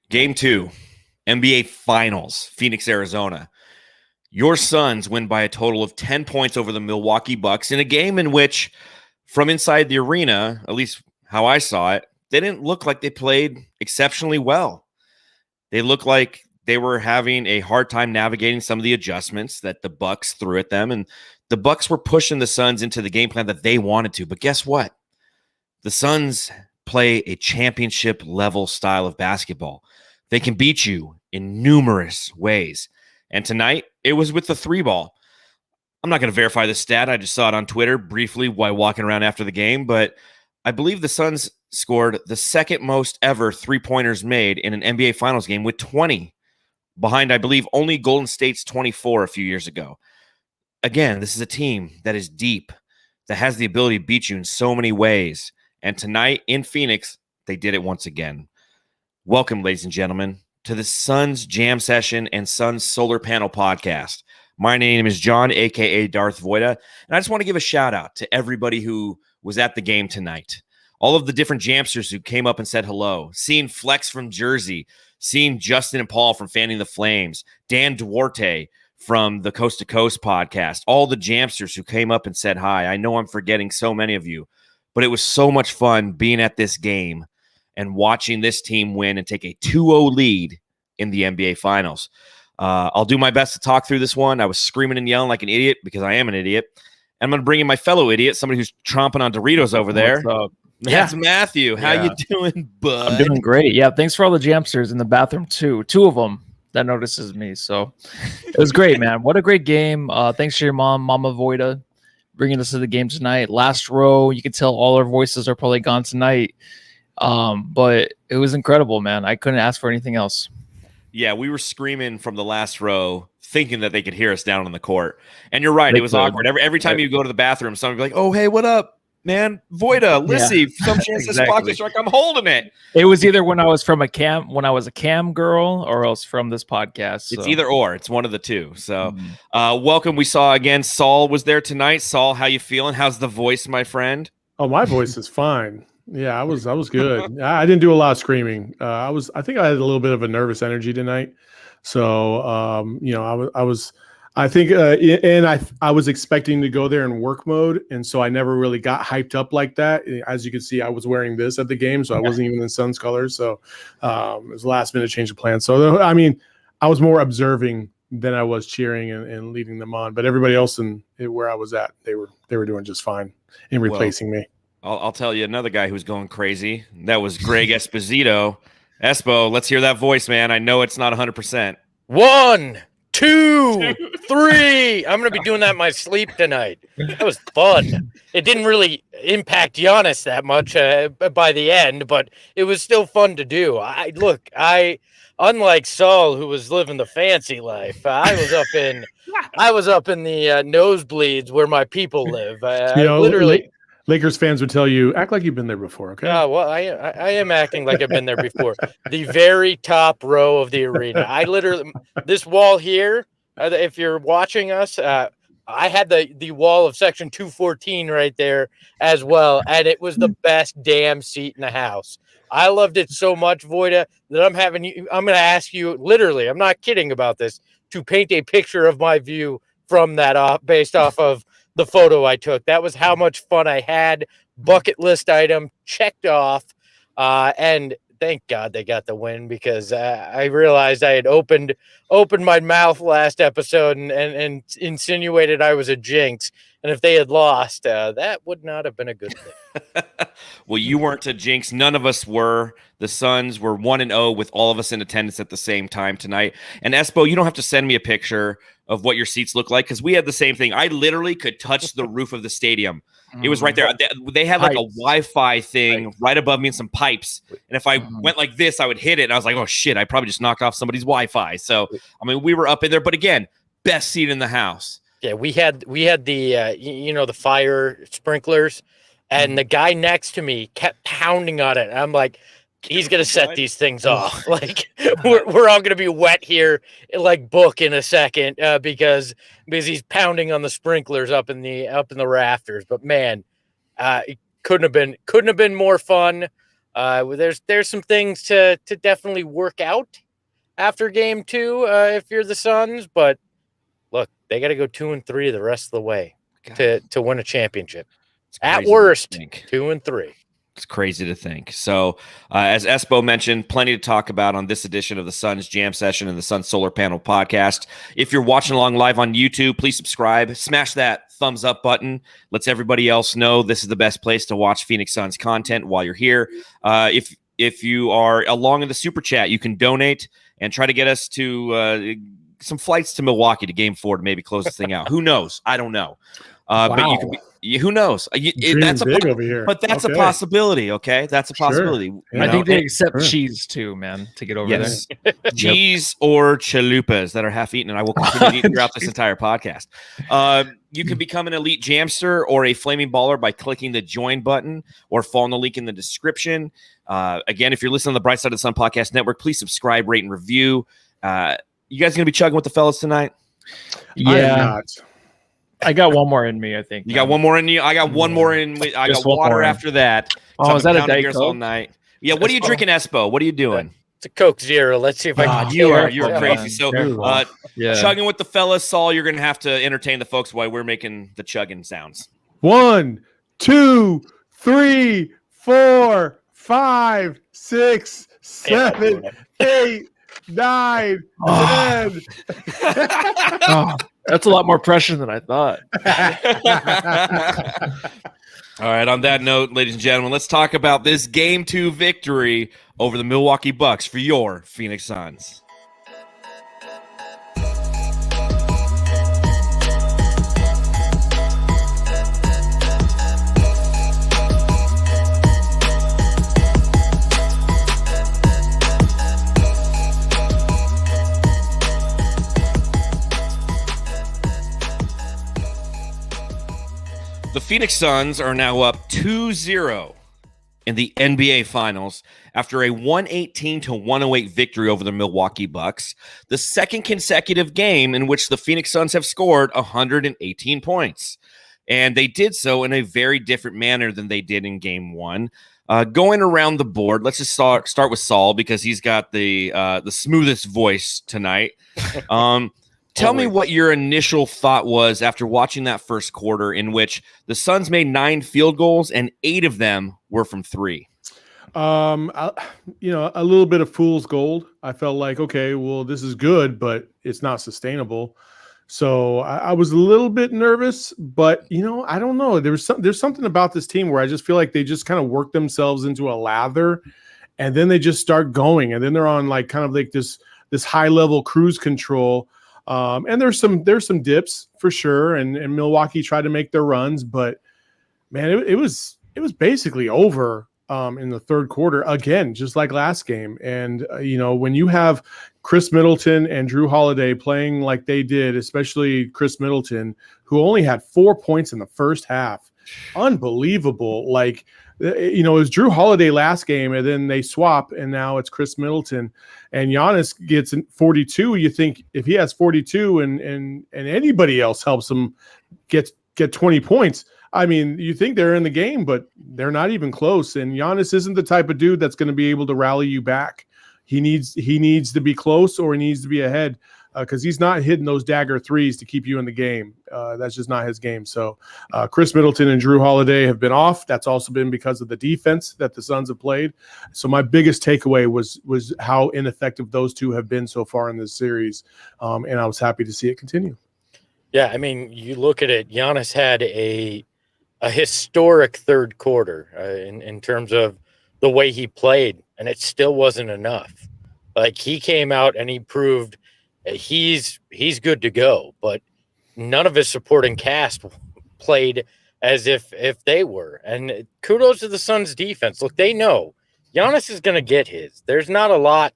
Game 2, NBA Finals, Phoenix, Arizona. Your Suns win by a total of 10 points over the Milwaukee Bucks in a game in which, from inside the arena, at least how I saw it, they didn't look like they played exceptionally well. They looked like they were having a hard time navigating some of the adjustments that the Bucks threw at them, and the Bucks were pushing the Suns into the game plan that they wanted to. But guess what? The Suns play a championship level style of basketball. They can beat you in numerous ways. And tonight, it was with the 3-ball. I'm not going to verify the stat. I just saw it on Twitter briefly while walking around after the game, but I believe the Suns scored the second most ever 3-pointers made in an NBA Finals game with 20, behind, I believe, only Golden State's 24 a few years ago. Again, this is a team that is deep, that has the ability to beat you in so many ways. And tonight in Phoenix, they did it once again. Welcome, ladies and gentlemen, to the Suns Jam Session and Suns Solar Panel Podcast. My name is John, a.k.a. Darth Voida, and I just want to give a shout-out to everybody who was at the game tonight. All of the different Jamsters who came up and said hello, seeing Flex from Jersey, seeing Justin and Paul from Fanning the Flames, Dan Duarte from the Coast to Coast podcast, all the Jamsters who came up and said hi. I know I'm forgetting so many of you, but it was so much fun being at this game and watching this team win and take a 2-0 lead in the NBA Finals. I'll do my best to talk through this one. I was screaming and yelling like an idiot because I am an idiot. And I'm going to bring in my fellow idiot, somebody who's tromping on Doritos over there. What's up? That's Matthew. How you doing, bud? I'm doing great. Yeah, thanks for all the Jamsters in the bathroom, too. 2 of them that notices me. So it was great, man. What a great game. Thanks to your mom, Mama Voida, bringing us to the game tonight. Last row, you can tell all our voices are probably gone tonight. But it was incredible, man. I couldn't ask for anything else. Yeah, we were screaming from the last row, thinking that they could hear us down on the court. And you're right, it was awkward. Every time you go to the bathroom, someone would be like, "Oh, hey, what up, man? Voida, Lissy, some chance this pocket strike. I'm holding it." It was either when I was a cam girl, or else from this podcast. So. It's either or. It's one of the two. So, welcome. We saw again. Saul was there tonight. Saul, how you feeling? How's the voice, my friend? Oh, my voice is fine. Yeah, I was good. I didn't do a lot of screaming. I think I had a little bit of a nervous energy tonight. So, I was expecting to go there in work mode. And so I never really got hyped up like that. As you can see, I was wearing this at the game, so I wasn't even in Suns colors. So it was a last minute change of plan. So, I mean, I was more observing than I was cheering and leading them on. But everybody else where I was at, they were doing just fine in replacing me. I'll tell you another guy who's going crazy. That was Greg Esposito. Espo, let's hear that voice, man. I know it's not 100%. 1, 2, 3. I'm going to be doing that in my sleep tonight. That was fun. It didn't really impact Giannis that much by the end, but it was still fun to do. Unlike Saul, who was living the fancy life, I was up in the nosebleeds where my people live. Lakers fans would tell you, act like you've been there before, okay? Well, I am acting like I've been there before. The very top row of the arena. This wall here, if you're watching us, I had the wall of section 214 right there as well, and it was the best damn seat in the house. I loved it so much, Voida, that I'm going to ask you, literally, I'm not kidding about this, to paint a picture of my view from that based off of the photo I took. That was how much fun I had. Bucket list item checked off. And thank God they got the win, because I realized I had opened my mouth last episode and insinuated I was a jinx. And if they had lost, that would not have been a good thing. Well, you weren't a jinx. None of us were. The Suns were 1-0 with all of us in attendance at the same time tonight. And Espo, you don't have to send me a picture of what your seats look like, because we had the same thing. I literally could touch the roof of the stadium. It was right there. They had like a Wi-Fi thing right above me and some pipes. And if I went like this, I would hit it. And I was like, oh, shit, I probably just knocked off somebody's Wi-Fi. So, I mean, we were up in there. But again, best seat in the house. Yeah, we had the the fire sprinklers, and the guy next to me kept pounding on it. And I'm like, he's gonna set these things off. Like we're all gonna be wet here, like Book in a second, because he's pounding on the sprinklers up in the rafters. But man, it couldn't have been more fun. There's some things to definitely work out after game 2 if you're the Suns, but look, they got to go 2-3 the rest of the way to win a championship. At worst, 2-3. It's crazy to think. So, as Espo mentioned, plenty to talk about on this edition of the Suns Jam Session and the Suns Solar Panel Podcast. If you're watching along live on YouTube, please subscribe. Smash that thumbs up button. Lets everybody else know this is the best place to watch Phoenix Suns content while you're here. If you are along in the Super Chat, you can donate and try to get us to some flights to Milwaukee to Game 4 to maybe close this thing out. Who knows? I don't know. But you can be. Who knows? That's big over here. But that's a possibility, okay? That's a possibility. Sure. I think they accept cheese too, man, to get over there. Cheese or chalupas that are half eaten, and I will continue to eat throughout this entire podcast. You can become an elite jamster or a flaming baller by clicking the join button or following the link in the description. Again, if you're listening on the Bright Side of the Sun Podcast Network, please subscribe, rate, and review. You guys going to be chugging with the fellas tonight? Yeah. I got one more in me, I think. You got one more in you? I got one more in. I got water after that. Oh, is that a Diet Coke? All night. Yeah, what are you drinking, Espo? What are you doing? It's a Coke Zero. Let's see if I can. You're crazy. So, chugging with the fellas, Saul, you're going to have to entertain the folks while we're making the chugging sounds. 1, 2, 3, 4, 5, 6, 7, 8, 9, 10. That's a lot more pressure than I thought. All right. On that note, ladies and gentlemen, let's talk about this Game 2 victory over the Milwaukee Bucks for your Phoenix Suns. The Phoenix Suns are now up 2-0 in the NBA Finals after a 118-108 victory over the Milwaukee Bucks, the second consecutive game in which the Phoenix Suns have scored 118 points. And they did so in a very different manner than they did in Game 1. Going around the board, let's just start with Saul because he's got the smoothest voice tonight. Tell me what your initial thought was after watching that first quarter in which the Suns made 9 field goals and 8 of them were from 3. A little bit of fool's gold. I felt like, okay, well, this is good, but it's not sustainable. So I was a little bit nervous, but I don't know. There's something about this team where I just feel like they just kind of work themselves into a lather, and then they just start going, and then they're on like kind of like this high level cruise control. And there's some dips for sure, and Milwaukee tried to make their runs, but man, it was basically over in the third quarter again, just like last game. And when you have Chris Middleton and Drew Holiday playing like they did, especially Chris Middleton, who only had 4 points in the first half, unbelievable. Like it was Drew Holiday last game, and then they swap, and now it's Chris Middleton, and Giannis gets 42. You think if he has 42 and anybody else helps him get 20 points, I mean, you think they're in the game, but they're not even close. And Giannis isn't the type of dude that's going to be able to rally you back. He needs to be close, or he needs to be ahead, because he's not hitting those dagger threes to keep you in the game. That's just not his game. So Chris Middleton and Drew Holiday have been off. That's also been because of the defense that the Suns have played. So my biggest takeaway was how ineffective those two have been so far in this series, and I was happy to see it continue. Yeah, I mean, you look at it, Giannis had a historic third quarter in terms of the way he played, and it still wasn't enough. Like, he came out and he proved he's good to go, but none of his supporting cast played as if they were. And kudos to the Suns defense. Look, they know Giannis is going to get his. There's not a lot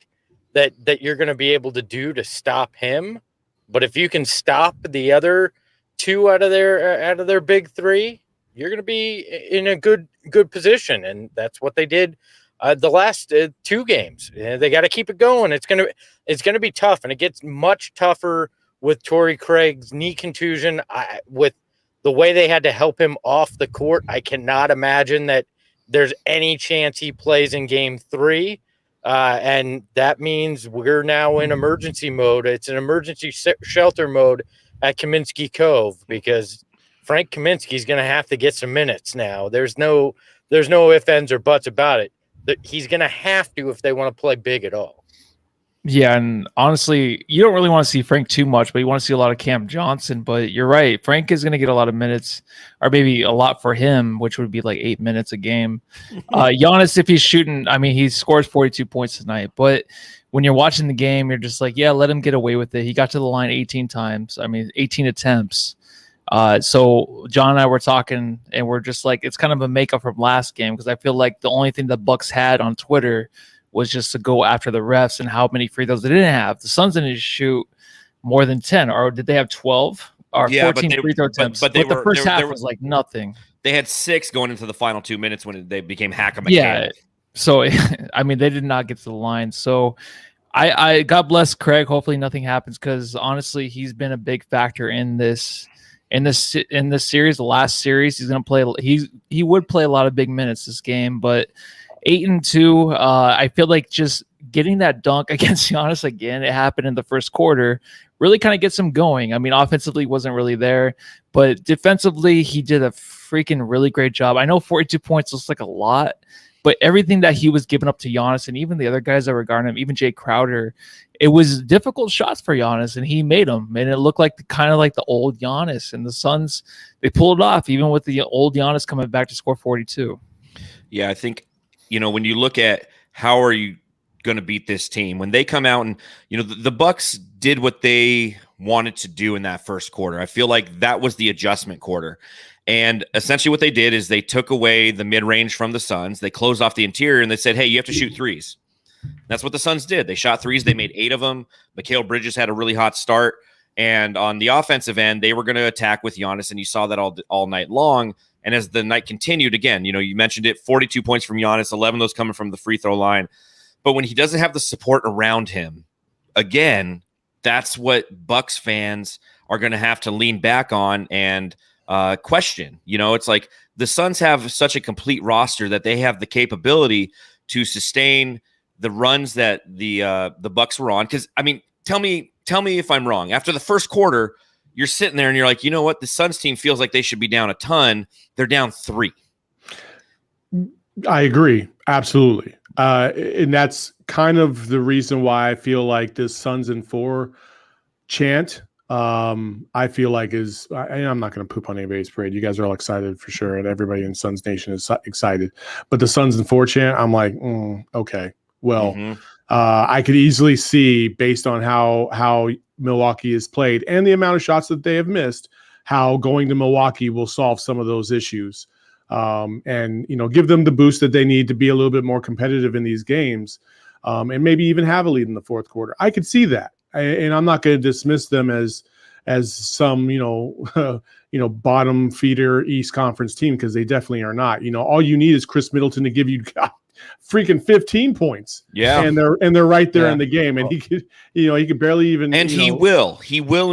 that you're going to be able to do to stop him, but if you can stop the other two out of their big three, you're going to be in a good position. And that's what they did the last 2 games. They got to keep it going. It's going to be tough, and it gets much tougher with Torrey Craig's knee contusion. With the way they had to help him off the court, I cannot imagine that there's any chance he plays in game 3. And that means we're now in emergency mode. It's an emergency shelter mode at Kaminsky Cove because Frank Kaminsky's going to have to get some minutes now. There's no ifs, ands, or buts about it. He's going to have to if they want to play big at all. Yeah, and honestly, you don't really want to see Frank too much, but you want to see a lot of Cam Johnson. But you're right, Frank is going to get a lot of minutes, or maybe a lot for him, which would be like 8 minutes a game. Giannis, if he's shooting, I mean, he scores 42 points tonight. But when you're watching the game, you're just like, yeah, let him get away with it. He got to the line 18 times. I mean, 18 attempts. So John and I were talking, and we're just like, it's kind of a makeup from last game because I feel like the only thing the Bucks had on Twitter was just to go after the refs and how many free throws they didn't have. The Suns didn't shoot more than 10, or did they have 12 or 14 free throw attempts? But the first half was like nothing. They had 6 going into the final 2 minutes when they became hack-a-McCann. Yeah. So, I mean, they did not get to the line. So, I God bless Craig. Hopefully nothing happens because honestly, he's been a big factor in this series. The last series, he's going to play. He would play a lot of big minutes this game, but 8-2. I feel like just getting that dunk against Giannis again, it happened in the first quarter, really kind of gets him going. I mean, offensively wasn't really there, but defensively he did a freaking really great job. I know 42 points looks like a lot, but everything that he was giving up to Giannis and even the other guys that were guarding him, even Jay Crowder, it was difficult shots for Giannis, and he made them. And it looked like kind of like the old Giannis. And the Suns, they pulled it off, even with the old Giannis coming back to score 42. Yeah, I think, when you look at how are you going to beat this team, when they come out and, the Bucks did what they wanted to do in that first quarter. I feel like that was the adjustment quarter. And essentially what they did is they took away the mid-range from the Suns. They closed off the interior and they said, hey, you have to shoot threes. That's what the Suns did. They shot threes. They made 8 of them. Mikal Bridges had a really hot start. And on the offensive end, they were going to attack with Giannis, and you saw that all night long. And as the night continued, again, you mentioned it, 42 points from Giannis, 11 of those coming from the free throw line. But when he doesn't have the support around him, again, that's what Bucks fans are going to have to lean back on and question. It's like the Suns have such a complete roster that they have the capability to sustain the runs that the Bucks were on. Because, I mean, tell me if I'm wrong. After the first quarter, you're sitting there and you're like, you know what? The Suns team feels like they should be down a ton. They're down 3. I agree. Absolutely. And that's kind of the reason why I feel like this Suns in 4 chant, I feel like I'm not going to poop on anybody's parade. You guys are all excited for sure. And everybody in Suns Nation is excited. But the Suns in 4 chant, I'm like, okay. Well, I could easily see, based on how Milwaukee has played and the amount of shots that they have missed, how going to Milwaukee will solve some of those issues, and give them the boost that they need to be a little bit more competitive in these games, and maybe even have a lead in the fourth quarter. I could see that, and I'm not going to dismiss them as some bottom feeder East Conference team, because they definitely are not. All you need is Chris Middleton to give you freaking 15 points. Yeah. And they're right there in the game. And he could barely even, and he will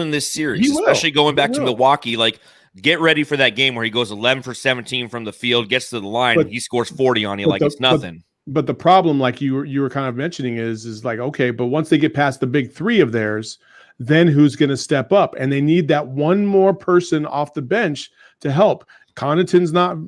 in this series, especially going back to Milwaukee. Like, get ready for that game where he goes 11 for 17 from the field, gets to the line, and he scores 40 on you like it's nothing. But the problem, like you were kind of mentioning, is like, okay, but once they get past the big 3 of theirs, then who's going to step up? And they need that one more person off the bench to help. Connaughton's not,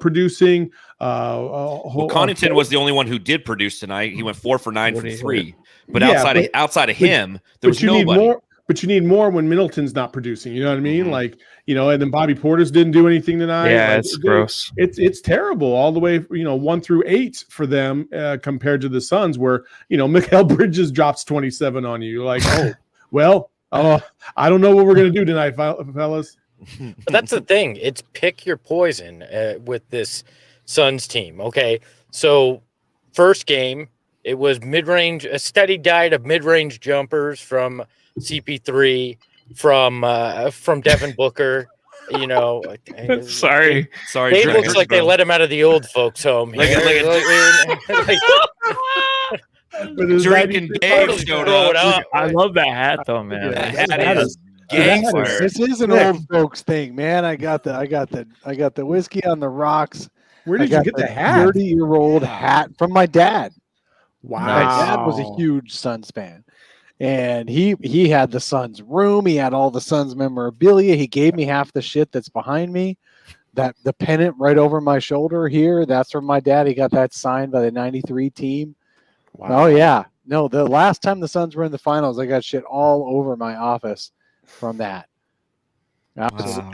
producing. Connaughton was the only one who did produce tonight. He went 4 for 9 from 3. But outside of him, there was nobody. But you need more when Middleton's not producing. You know what I mean? Mm-hmm. Like, and then Bobby Portis didn't do anything tonight. Yeah, it's gross. It's terrible all the way, 1 through 8 for them compared to the Suns, where, Mikal Bridges drops 27 on you. You're like, I don't know what we're going to do tonight, fellas. But that's the thing. It's pick your poison with this Suns team. Okay, so first game, it was a steady diet of mid-range jumpers from CP3, from Devin Booker. Sorry. It looks like they let him out of the old folks' home. Drinking Dave showed up. I love that hat, though, man. That is gangster. This is an old folks thing, man. I got the whiskey on the rocks. Where did you get the hat? 30-year-old hat from my dad. Wow. My dad was a huge Suns fan. And he had the Suns room. He had all the Suns memorabilia. He gave me half the shit that's behind me. That the pennant right over my shoulder here, that's from my dad. He got that signed by the 93 team. Wow. Oh, yeah. No, the last time the Suns were in the finals, I got shit all over my office from that. Wow.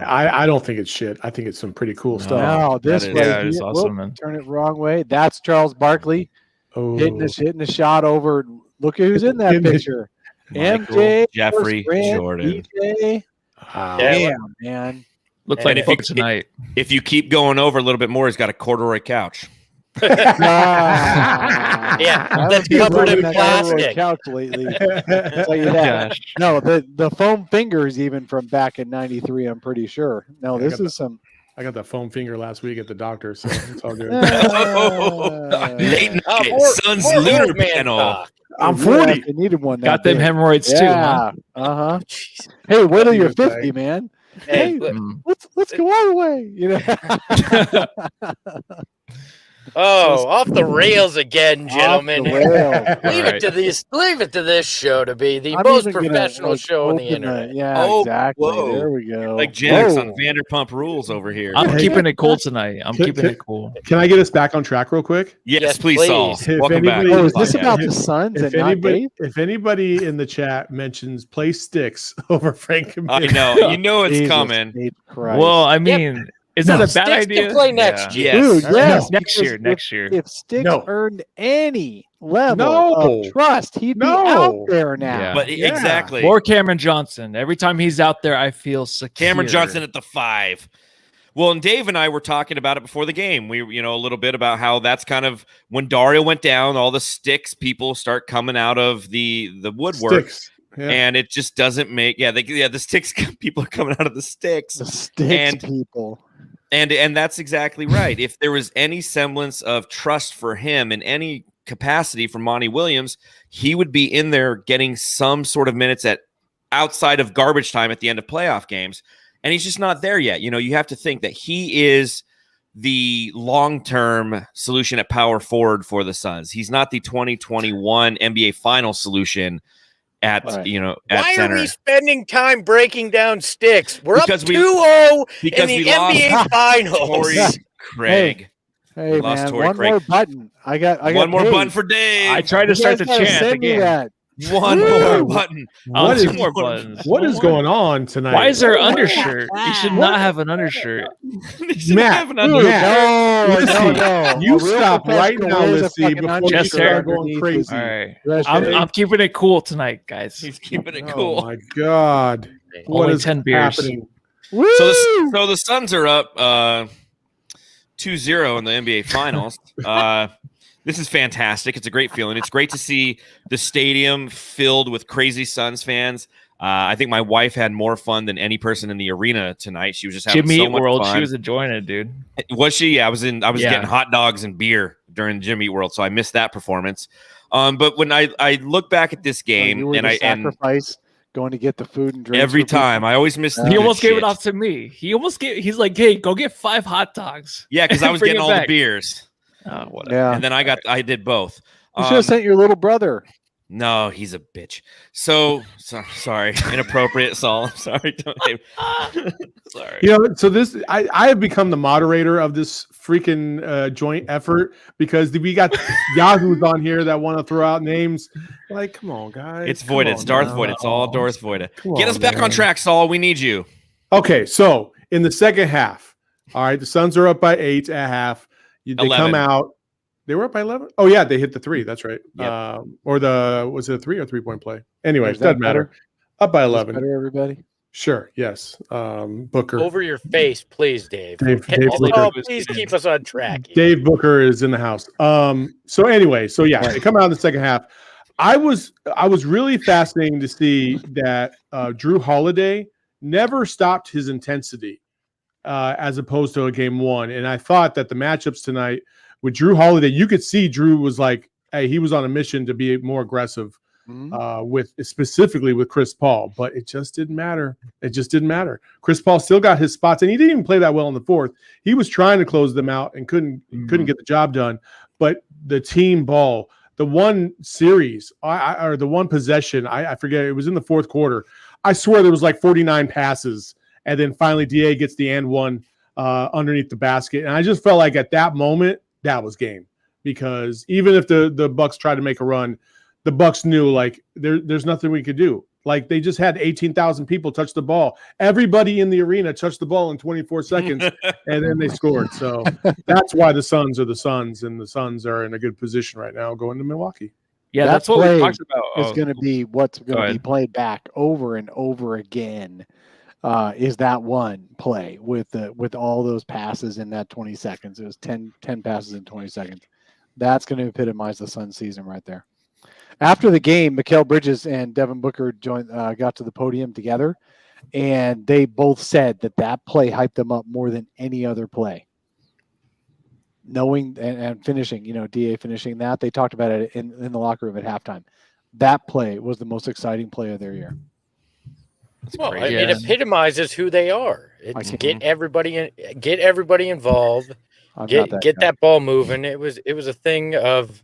I don't think it's shit. I think it's some pretty cool stuff. No, this That is- right yeah, it's here, awesome, whoop, man. turn it wrong way. That's Charles Barkley hitting a shot over. Look at who's in that picture. Michael, MJ, Jeffrey, Grant, Jordan. DJ. Wow. Damn, man. Looks And like if you- Book tonight. If you keep going over a little bit more, he's got a corduroy couch. Yeah, that's covered in plastic. Couch lately. I'll tell you that. Gosh. No, the foam fingers even from back in '93. I'm pretty sure. No, Yeah, I this got is some. I got that foam finger last week at the doctor, so it's all good. Late night, Suns more lunar old man panel. talk. I'm Yeah, 40. I needed one. Got that them big. hemorrhoids too, huh? Yeah. Uh huh. Hey, wait till you're Good thing. 50, man. Hey, Hey, look, Mm. let's go all the way. You know. off the rails again, gentlemen. Off the rails. Leave All it to this. Leave it to this show to be the I'm most even gonna, professional like, show on the open internet. Yeah, Oh, exactly. whoa. There we go. Like Jax Whoa. on Vanderpump Rules over here. I'm Hey. keeping it cool tonight. I'm Can- keeping can- it cool. Can I get us back on track real quick? Yes, Yes, please, please. Saul. If Welcome back. anybody- to Oh, the is this podcast. about the Suns and not Dave? If anybody in the chat mentions play sticks over Frank and I Mick, know. You know it's Jesus coming. H. Christ. Well, I mean, is that a bad Sticks can idea? play next year. Yes. Dude, yes. Next because year. Next year. If Sticks No. earned any level No. of trust, he'd be No. out there now. Yeah. But Yeah. exactly. Or Cameron Johnson. Every time he's out there, I feel secure. Cameron Johnson at the 5. Well, and Dave and I were talking about it before the game. We, a little bit about how that's kind of when Dario went down, all the Sticks people start coming out of the woodwork, sticks. Yeah. and it just doesn't make. The Sticks people are coming out of the Sticks, The Sticks And- people. and that's exactly right. If there was any semblance of trust for him in any capacity from Monty Williams, he would be in there getting some sort of minutes at outside of garbage time at the end of playoff games. And he's just not there yet. You have to think that he is the long-term solution at power forward for the Suns. He's not the 2021 NBA final solution at, Right. at Why center. are we spending time breaking down Sticks? We're Because up we- 2-0 in because the we lost NBA Finals. Torrey Craig. Hey, We lost man, Torrey one Craig. more button. I got One more paid. button for Dave. I tried to You start guys the gotta chant send me again. that. One Woo! more button. Oh, What two is- more buttons. What One is more. going on tonight? Why is there an undershirt? You should not have an undershirt. He should Matt, have an Dude, undershirt. no, Listen, no. you A real stop right professional now, wears a Lissy, fucking before you undershirt start going underneath crazy. his All right. dress I'm shirt. keeping it cool tonight, guys. He's keeping it Oh cool. my God. What Only is 10 beers. happening? Woo! So the Suns are up 2-0 in the NBA Finals. This is fantastic. It's a great feeling. It's great to see the stadium filled with crazy Suns fans. I think my wife had more fun than any person in the arena tonight. She was just having Jimmy so Eat much World, fun. she was enjoying it, dude. Was she? Yeah, I was Yeah. getting hot dogs and beer during Jimmy Eat World, so I missed that performance. But when I look back at this game, you were and the I and sacrifice going to get the food and drinks every for people. time I always miss. the He He good almost gave shit. it off to me. He's like, hey, go get 5 hot dogs. Yeah, because I was Bring getting it all the back. beers, Oh, whatever. Yeah, and then I did both. you should have sent your little brother. No, he's a bitch. So sorry, inappropriate, Saul. I'm sorry. Sorry. So this I have become the moderator of this freaking joint effort because we got Yahoo's on here that want to throw out names. Like, come on, guys. It's Come Voida. on It's Darth now. Voida. It's all Darth Voida. Come Get on, us back man. on track, Saul. We need you. Okay, so in the second half, all right, the Suns are up by 8 at half. They 11. come out. They were up by 11. Oh yeah, they hit the 3. That's right. Yep. Or was it a 3 or 3-point play? Anyways, Is that doesn't matter. better? Up by Is this 11. better, everybody. Sure. Yes. Booker. Over your face, please, Dave. Dave Oh, Booker. please keep us on track. here. Dave Booker is in the house. So anyway, they come out in the second half. I was really fascinating to see that Drew Holiday never stopped his intensity as opposed to a game one. And I thought that the matchups tonight with Drew Holiday, you could see Drew was like, hey, he was on a mission to be more aggressive with specifically with Chris Paul, but it just didn't matter. It just didn't matter. Chris Paul still got his spots, and he didn't even play that well in the fourth. He was trying to close them out and couldn't get the job done. But the team ball, the one series or the one possession, I forget, it was in the fourth quarter. I swear there was like 49 passes, and then finally DA gets the and one underneath the basket, and I just felt like at that moment that was game, because even if the Bucks tried to make a run, the Bucks knew like there's nothing we could do. Like they just had 18,000 people touch the ball. Everybody in the arena touched the ball in 24 seconds, and then they scored. So that's why the Suns are the Suns, and the Suns are in a good position right now going to Milwaukee. Yeah, that's what we talked about. It's going to be what's going to be played back over and over again. Is that one play with all those passes in that 20 seconds? It was 10 passes in 20 seconds. That's going to epitomize the Suns season right there. After the game, Mikal Bridges and Devin Booker got to the podium together, and they both said that play hyped them up more than any other play. Knowing and finishing, DA finishing that, they talked about it in the locker room at halftime. That play was the most exciting play of their year. Well, it epitomizes who they are. It's get everybody involved, get that ball moving. It was a thing of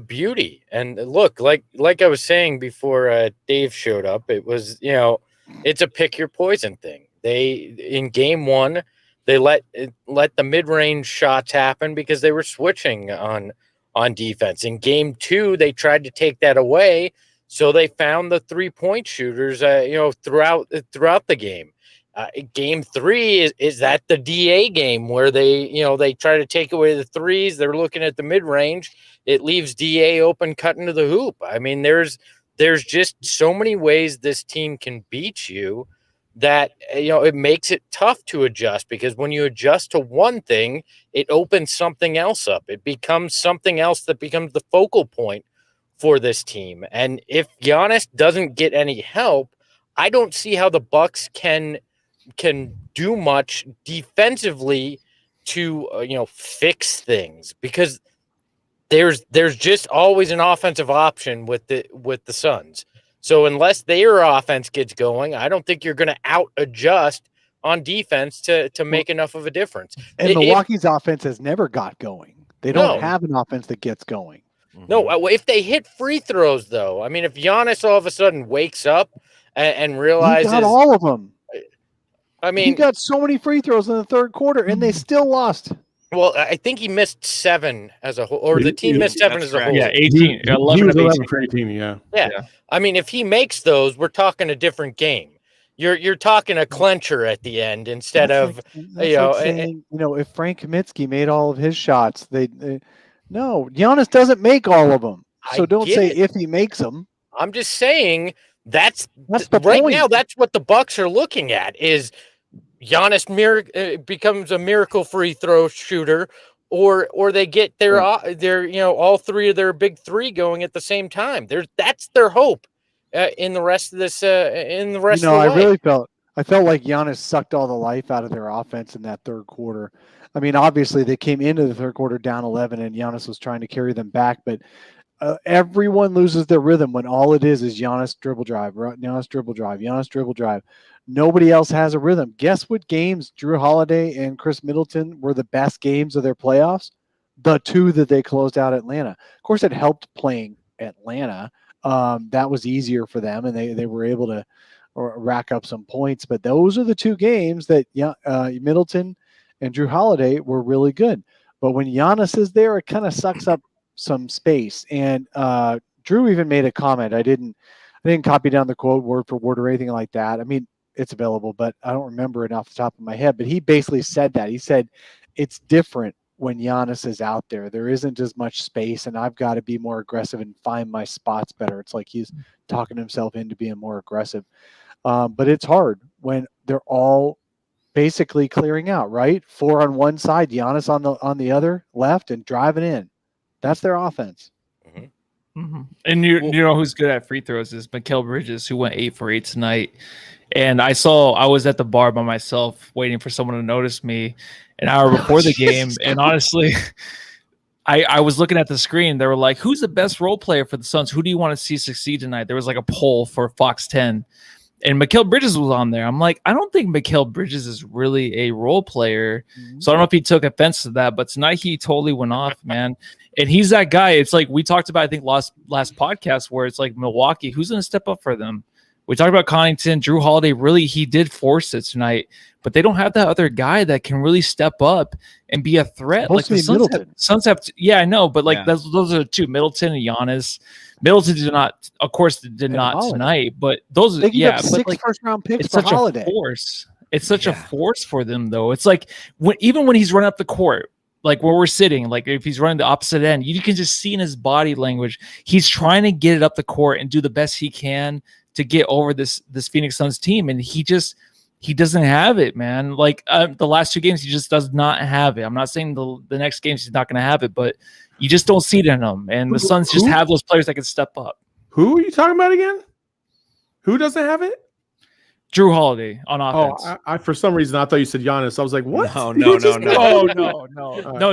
beauty. And look, like I was saying before Dave showed up, it was, it's a pick your poison thing. In game one, they let the mid-range shots happen because they were switching on defense. In game two, they tried to take that away, so they found the 3-point shooters, throughout the game. Game three is that the DA game where they try to take away the threes. They're looking at the mid-range. It leaves DA open, cutting to the hoop. I mean, there's just so many ways this team can beat you that, it makes it tough to adjust, because when you adjust to one thing, it opens something else up. It becomes something else that becomes the focal point for this team. And if Giannis doesn't get any help, I don't see how the Bucks can do much defensively to fix things, because there's just always an offensive option with the Suns. So unless their offense gets going, I don't think you're going to out adjust on defense to make enough of a difference. And Milwaukee's offense has never got going. They don't have an offense that gets going. No, if they hit free throws, though, I mean, if Giannis all of a sudden wakes up and realizes he got all of them. I mean, he got so many free throws in the third quarter, and they still lost. Well, I think he missed 7 as a whole, or the team missed 7 as a whole. Yeah, 18. 11 for 18. Yeah. I mean, if he makes those, we're talking a different game. You're talking a clencher at the end instead of saying, if Frank Kaminsky made all of his shots, no, Giannis doesn't make all of them. So don't say if he makes them. I'm just saying that's the right point. now. That's what the Bucks are looking at is Giannis becomes a miracle free throw shooter, or they get their all three of their big three going at the same time. That's their hope in the rest of this. In the rest of the way. I felt like Giannis sucked all the life out of their offense in that third quarter. I mean, obviously they came into the third quarter down 11, and Giannis was trying to carry them back, but everyone loses their rhythm when all it is Giannis dribble drive, Giannis dribble drive, Giannis dribble drive. Nobody else has a rhythm. Guess what games Drew Holiday and Chris Middleton were the best games of their playoffs? The 2 that they closed out Atlanta. Of course, it helped playing Atlanta. That was easier for them, and they were able to rack up some points. But those are the 2 games that Middleton and Drew Holiday were really good. But when Giannis is there, it kind of sucks up some space. And Drew even made a comment. I didn't copy down the quote word for word or anything like that. I mean, it's available, but I don't remember it off the top of my head. But he basically said that. He said it's different when Giannis is out there. There isn't as much space, and I've got to be more aggressive and find my spots better. It's like he's talking himself into being more aggressive. But it's hard when they're all basically clearing out, right? 4 on one side, Giannis on the other left, and driving in. That's their offense. Mm-hmm. And you know who's good at free throws is Mikal Bridges, who went 8 for 8 tonight. And I was at the bar by myself waiting for someone to notice me an hour before the game. And honestly, I was looking at the screen. They were like, "Who's the best role player for the Suns? Who do you want to see succeed tonight?" There was like a poll for Fox 10, and Mikal Bridges was on there. I'm like, I don't think Mikal Bridges is really a role player. So I don't know if he took offense to that, but tonight he totally went off, man. And he's that guy. It's like we talked about, I think, last podcast, where it's like Milwaukee, who's going to step up for them? We talked about Connaughton, Drew Holiday. Really, he did force it tonight, but they don't have that other guy that can really step up and be a threat. Like the Suns have yeah, I know, but like those are the two, Middleton and Giannis. Middleton did not, of course, did not tonight, but those they yeah, up 6 like, first-round picks it's for such Holiday. a force. It's such a force for them, though. It's like even when he's running up the court, like where we're sitting, like if he's running the opposite end, you can just see in his body language, he's trying to get it up the court and do the best he can to get over this Phoenix Suns team, and he doesn't have it, man. Like the last 2 games, he just does not have it. I'm not saying the next games he's not going to have it, but you just don't see it in him. And the Suns just have those players that can step up. Who are you talking about again? Who doesn't have it? Drew Holiday on offense. Oh, I for some reason I thought you said Giannis. I was like, what? No.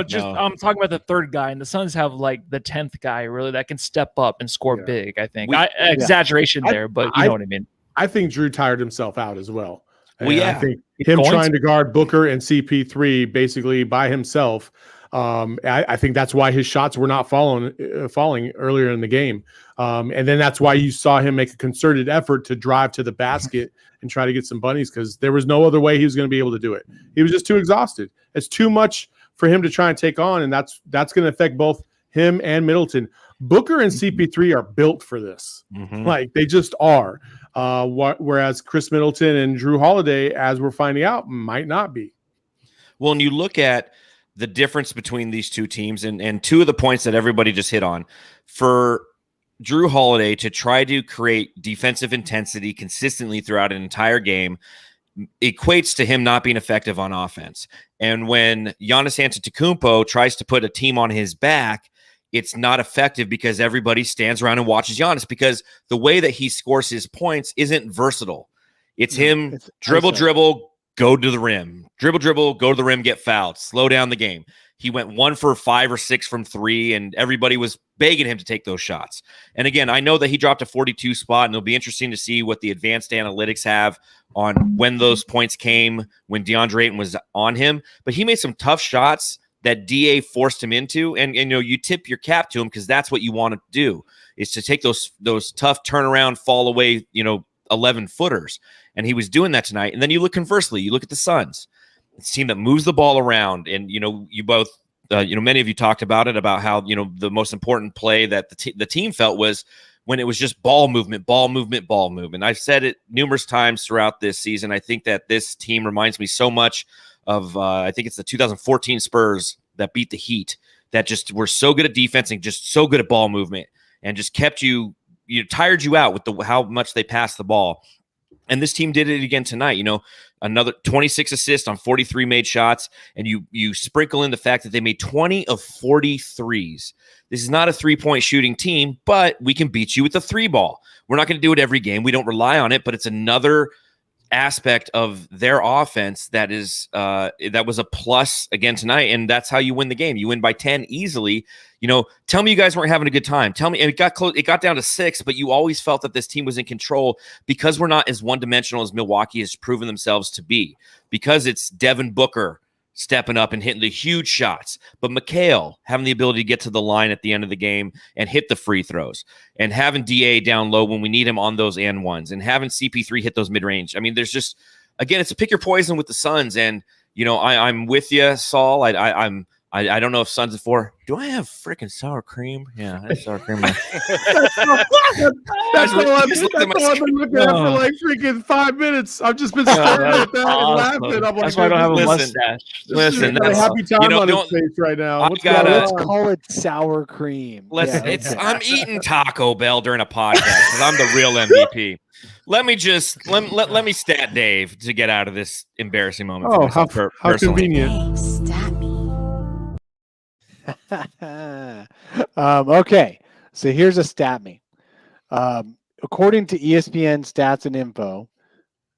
Just I'm talking about the third guy, and the Suns have like the 10th guy really that can step up and score big. I think exaggeration there, but you know what I mean. I think Drew tired himself out as well. Well, I think him trying to guard Booker and CP3 basically by himself. I think that's why his shots were not falling earlier in the game. And then that's why you saw him make a concerted effort to drive to the basket and try to get some bunnies, because there was no other way he was going to be able to do it. He was just too exhausted. It's too much for him to try and take on, and that's going to affect both him and Middleton. Booker and CP3 are built for this. Like they just are. Whereas Chris Middleton and Drew Holiday, as we're finding out, might not be. Well, and you look at the difference between these two teams, and two of the points that everybody just hit on. For Drew Holiday to try to create defensive intensity consistently throughout an entire game equates to him not being effective on offense. And when Giannis Antetokounmpo tries to put a team on his back, it's not effective because everybody stands around and watches Giannis, because the way that he scores his points isn't versatile. It's him dribble, go to the rim, dribble, go to the rim, get fouled, slow down the game. He went 1 for 5 or 6 from 3, and everybody was begging him to take those shots. And again, I know that he dropped a 42 spot, and it'll be interesting to see what the advanced analytics have on when those points came, when DeAndre Ayton was on him. But he made some tough shots that DA forced him into, and you know, you tip your cap to him, because that's what you want to do, is to take those tough turnaround, fall away, 11 footers. And he was doing that tonight. And then you look conversely, you look at the Suns. It's a team that moves the ball around, and you both, many of you talked about it, about how the most important play that the team felt was when it was just ball movement. I've said it numerous times throughout this season. I think that this team reminds me so much of I think it's the 2014 Spurs that beat the Heat, that just were so good at defense and just so good at ball movement, and just kept tired you out with how much they passed the ball. And this team did it again tonight. Another 26 assists on 43 made shots, and you sprinkle in the fact that they made 20 of 40 threes. This is not a three-point shooting team, but we can beat you with the 3 ball. We're not going to do it every game. We don't rely on it, but it's another aspect of their offense that was a plus again tonight, and that's how you win the game. You win by 10 easily. Tell me you guys weren't having a good time. Tell me, and it got close. It got down to 6, but you always felt that this team was in control, because we're not as one-dimensional as Milwaukee has proven themselves to be, because it's Devin Booker stepping up and hitting the huge shots, but Mikal having the ability to get to the line at the end of the game and hit the free throws, and having DA down low when we need him on those and ones, and having CP3 hit those mid-range. I mean, there's just, again, it's a pick your poison with the Suns. And I'm with you, Saul. I don't know if Suns at 4. Do I have freaking sour cream? Yeah, I have sour cream. That's what I've been looking at for like freaking 5 minutes. I've just been staring at that and laughing. I'm That's like, why I don't have a listen, mustache. Listen, a happy time on his face right now. Let's call it sour cream. Listen, I'm eating Taco Bell during a podcast because I'm the real MVP. Let me stat Dave to get out of this embarrassing moment. Oh, how convenient. Okay, so here's a stat me. According to ESPN Stats and Info,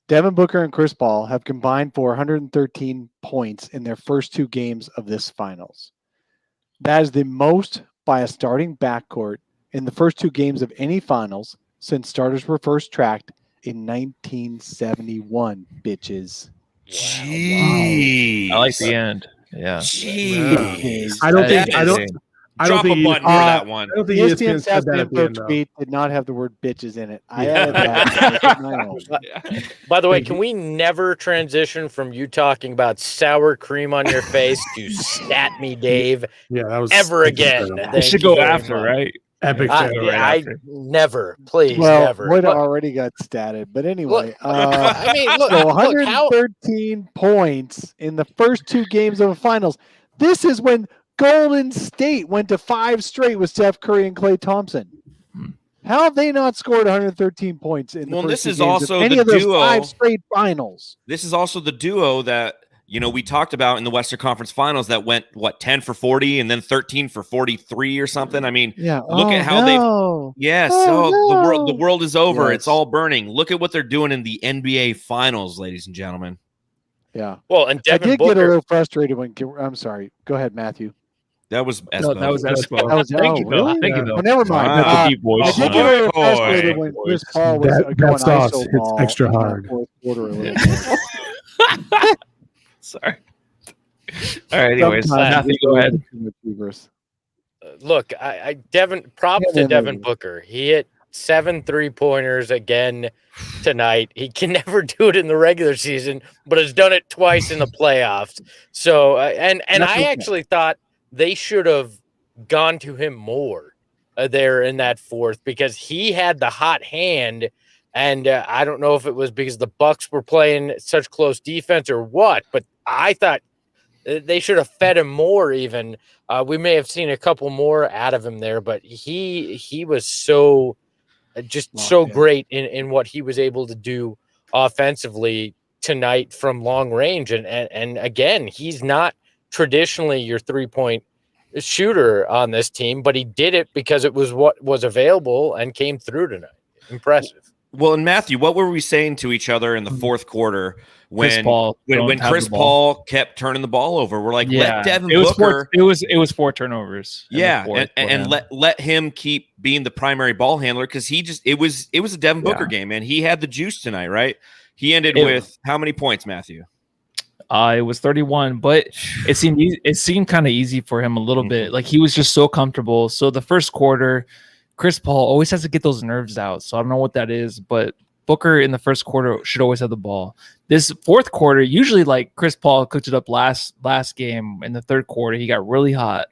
Devin Booker and Chris Paul have combined for 113 points in their first 2 games of this finals. That is the most by a starting backcourt in the first 2 games of any finals since starters were first tracked in 1971, bitches. Jeez. I like the end. Yeah. Jeez. I don't think. That I is don't. insane. I don't Drop a think. button for that one. I don't think ESPN ESPN said Stats that at the info end. Though. tweet did not have the word bitches in it. I added that to make it my own. By the way, can we never transition from you talking about sour cream on your face to stat me, Dave, Yeah, that was ever again? incredible. We Thank should you go very after, much. right? Epic. Yeah, fail. right I after. never, please, Well, never. Wood Look, already got statted, but anyway, I mean, look, so look how 113 points in the first 2 games of the finals. This is when Golden State went to 5 straight with Steph Curry and Klay Thompson. How have they not scored 113 points in the Well, first this 2 is games also of any the of those duo. 5 straight finals? This is also the duo that we talked about in the Western Conference Finals that went 10 for 40 and then 13 for 43 or something. I mean, Yeah. look at how no. yes, Oh, so the no. world is over. Yes. It's all burning. Look at what they're doing in the NBA Finals, ladies and gentlemen. Yeah. well, and I Devin did Booker. get a little frustrated when I'm sorry. Go ahead, Matthew. That was No, Espo. that was Espo. That was Thank you, though. really? Thank you, Yeah. though. Oh, never mind. Wow. That's a deep voice. I did Oh, get a little boy. frustrated when Chris Paul was That going sauce ISO hits ball extra in that hard. fourth quarter a little Yeah. bit. Sorry. All right. Anyways, Sometimes Matthew, it's go a little ahead. too much hubris. Look, props Yeah, to Devin maybe. Booker. He hit 7 3-pointers again tonight. He can never do it in the regular season, but has done it twice in the playoffs. So, and That's I okay. actually thought they should have gone to him more there in that fourth because he had the hot hand. And I don't know if it was because the Bucks were playing such close defense or what, but I thought they should have fed him more even. We may have seen a couple more out of him there, but he was so great in what he was able to do offensively tonight from long range. And again, he's not traditionally your 3-point shooter on this team, but he did it because it was what was available and came through tonight. Impressive. Well, and Matthew, what were we saying to each other in the fourth quarter when Chris Paul kept turning the ball over? We're like, let Devin Booker. It was 4 turnovers. And let him keep being the primary ball handler because it was a Devin Booker game, and he had the juice tonight, right? He ended with how many points, Matthew? It was 31, but it seemed kind of easy for him a little bit. Like he was just so comfortable. So the first quarter, Chris Paul always has to get those nerves out. So I don't know what that is, but Booker in the first quarter should always have the ball. This fourth quarter, usually like Chris Paul cooked it up last game in the third quarter. He got really hot.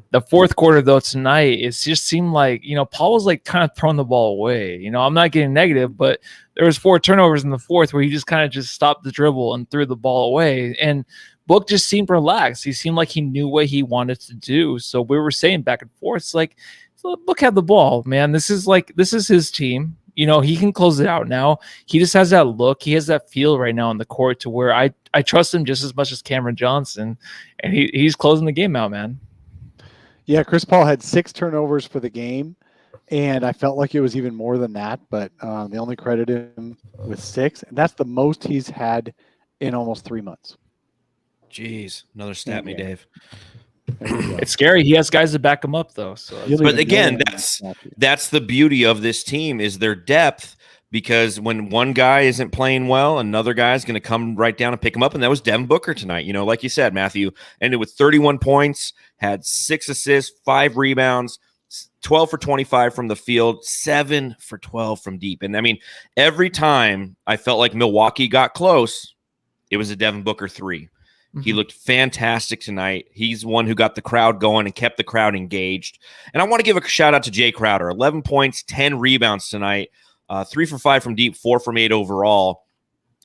The fourth quarter, though, tonight, it just seemed like, Paul was like kind of throwing the ball away. I'm not getting negative, but there was 4 turnovers in the fourth where he just kind of just stopped the dribble and threw the ball away. And Book just seemed relaxed. He seemed like he knew what he wanted to do. So we were saying back and forth, it's like, Book had the ball, man. This is his team. He can close it out now. He just has that look. He has that feel right now on the court to where I trust him just as much as Cameron Johnson, and he's closing the game out, man. Yeah, Chris Paul had 6 turnovers for the game, and I felt like it was even more than that, but they only credited him with 6, and that's the most he's had in almost 3 months. Jeez, another stat me, Dave. It's scary. He has guys to back him up, though. So, but again, that's the beauty of this team is their depth. Because when one guy isn't playing well, another guy is going to come right down and pick him up, and that was Devin Booker tonight. Like you said, Matthew ended with 31 points, had 6 assists, 5 rebounds, 12 for 25 from the field, 7 for 12 from deep. And I mean, every time I felt like Milwaukee got close, it was a Devin Booker 3. He looked fantastic tonight. He's the one who got the crowd going and kept the crowd engaged. And I want to give a shout out to Jay Crowder. 11 points, 10 rebounds tonight, 3 for 5 from deep, 4 from 8 overall.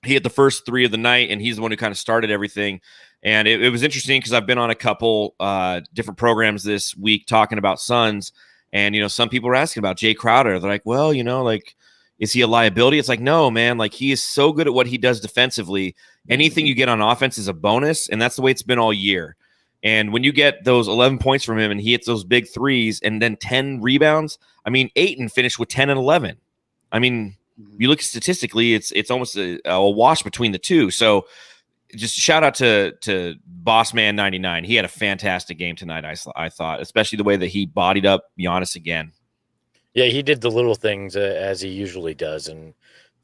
He had the first 3 of the night, and he's the one who kind of started everything. And it was interesting because I've been on a couple different programs this week talking about Suns. And, some people were asking about Jay Crowder. They're like, well, is he a liability? It's like, no, man. Like, he is so good at what he does defensively. Anything you get on offense is a bonus, and that's the way it's been all year. And when you get those 11 points from him and he hits those big threes and then 10 rebounds, I mean, Ayton finished with 10 and 11. I mean, you look statistically, it's almost a wash between the two. So just shout out to Boss Man 99. He had a fantastic game tonight. I thought, especially the way that he bodied up Giannis again. Yeah, he did the little things as he usually does, and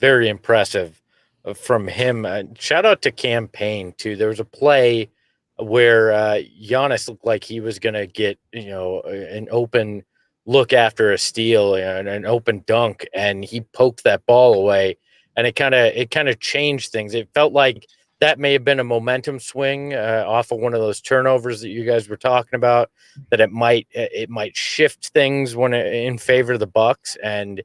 very impressive from him. Shout out to Cam Payne too. There was a play where Giannis looked like he was going to get an open look after a steal and an open dunk, and he poked that ball away, and it kind of changed things. It felt like that may have been a momentum swing off of one of those turnovers that you guys were talking about, that it might shift things in favor of the Bucks, and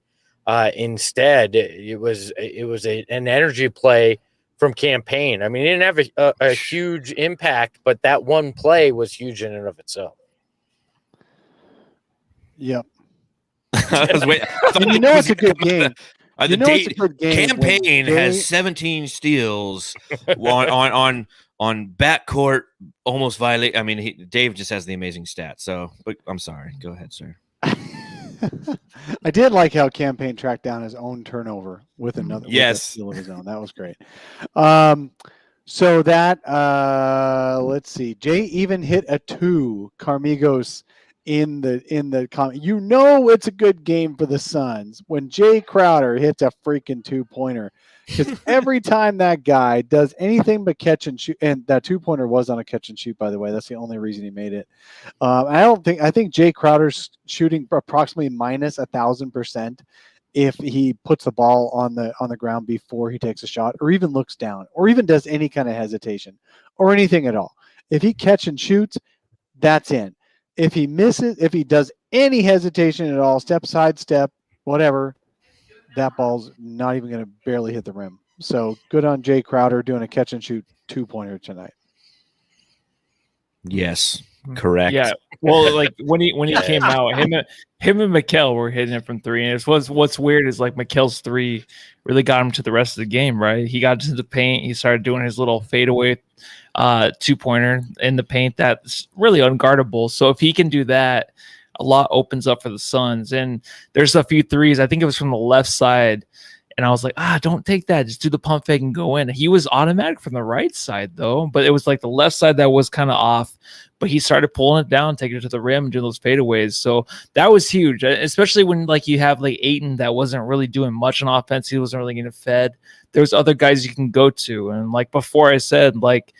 instead it was an energy play from Cam Payne. I mean, he didn't have a huge impact, but that one play was huge in and of itself. Yep. It's a good game. It's a good game. Cam Payne has 17 steals on backcourt, almost violate. I mean, Dave just has the amazing stats. So, but I'm sorry. Go ahead, sir. I did like how Cam Payne tracked down his own turnover with another steal of his own. That was great. So that let's see. Jay even hit a 2. Carmigos in the comment. It's a good game for the Suns when Jay Crowder hits a freaking 2-pointer, because every time that guy does anything but catch and shoot, and that 2-pointer was on a catch and shoot, by the way. That's the only reason he made it. I think Jay Crowder's shooting approximately minus 1,000% if he puts the ball on the ground before he takes a shot, or even looks down, or even does any kind of hesitation or anything at all. If he catch and shoots, that's in. If he misses, if he does any hesitation at all, sidestep, whatever, that ball's not even going to barely hit the rim. So good on Jay Crowder doing a catch and shoot 2-pointer tonight. Yes, correct. Yeah. Well, like when he came out, him and Mikal were hitting it from 3, and what's weird is like Mikal's 3 really got him to the rest of the game. Right, he got into the paint, he started doing his little fadeaway 2-pointer in the paint that's really unguardable. So if he can do that, a lot opens up for the Suns. And there's a few threes. I think it was from the left side, and I was like, don't take that. Just do the pump fake and go in. He was automatic from the right side though, but it was like the left side that was kind of off. But he started pulling it down, taking it to the rim, and doing those fadeaways. So that was huge, especially when like you have like Ayton that wasn't really doing much on offense. He wasn't really getting fed. There's other guys you can go to, and like before I said, like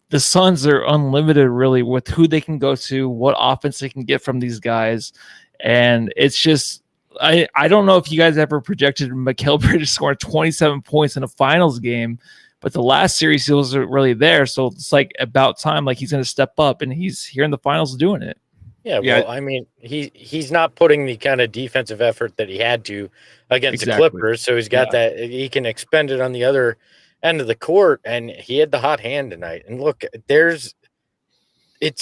the Suns are unlimited really with who they can go to, what offense they can get from these guys. And it's just, I don't know if you guys ever projected Mikal Bridges scoring 27 points in a finals game, but the last series he wasn't really there. So it's like about time, like he's going to step up, and he's here in the finals doing it. Yeah, well, I mean, he's not putting the kind of defensive effort that he had to against the Clippers, so he's got that. He can expend it on the other end of the court, and he had the hot hand tonight. And look, it's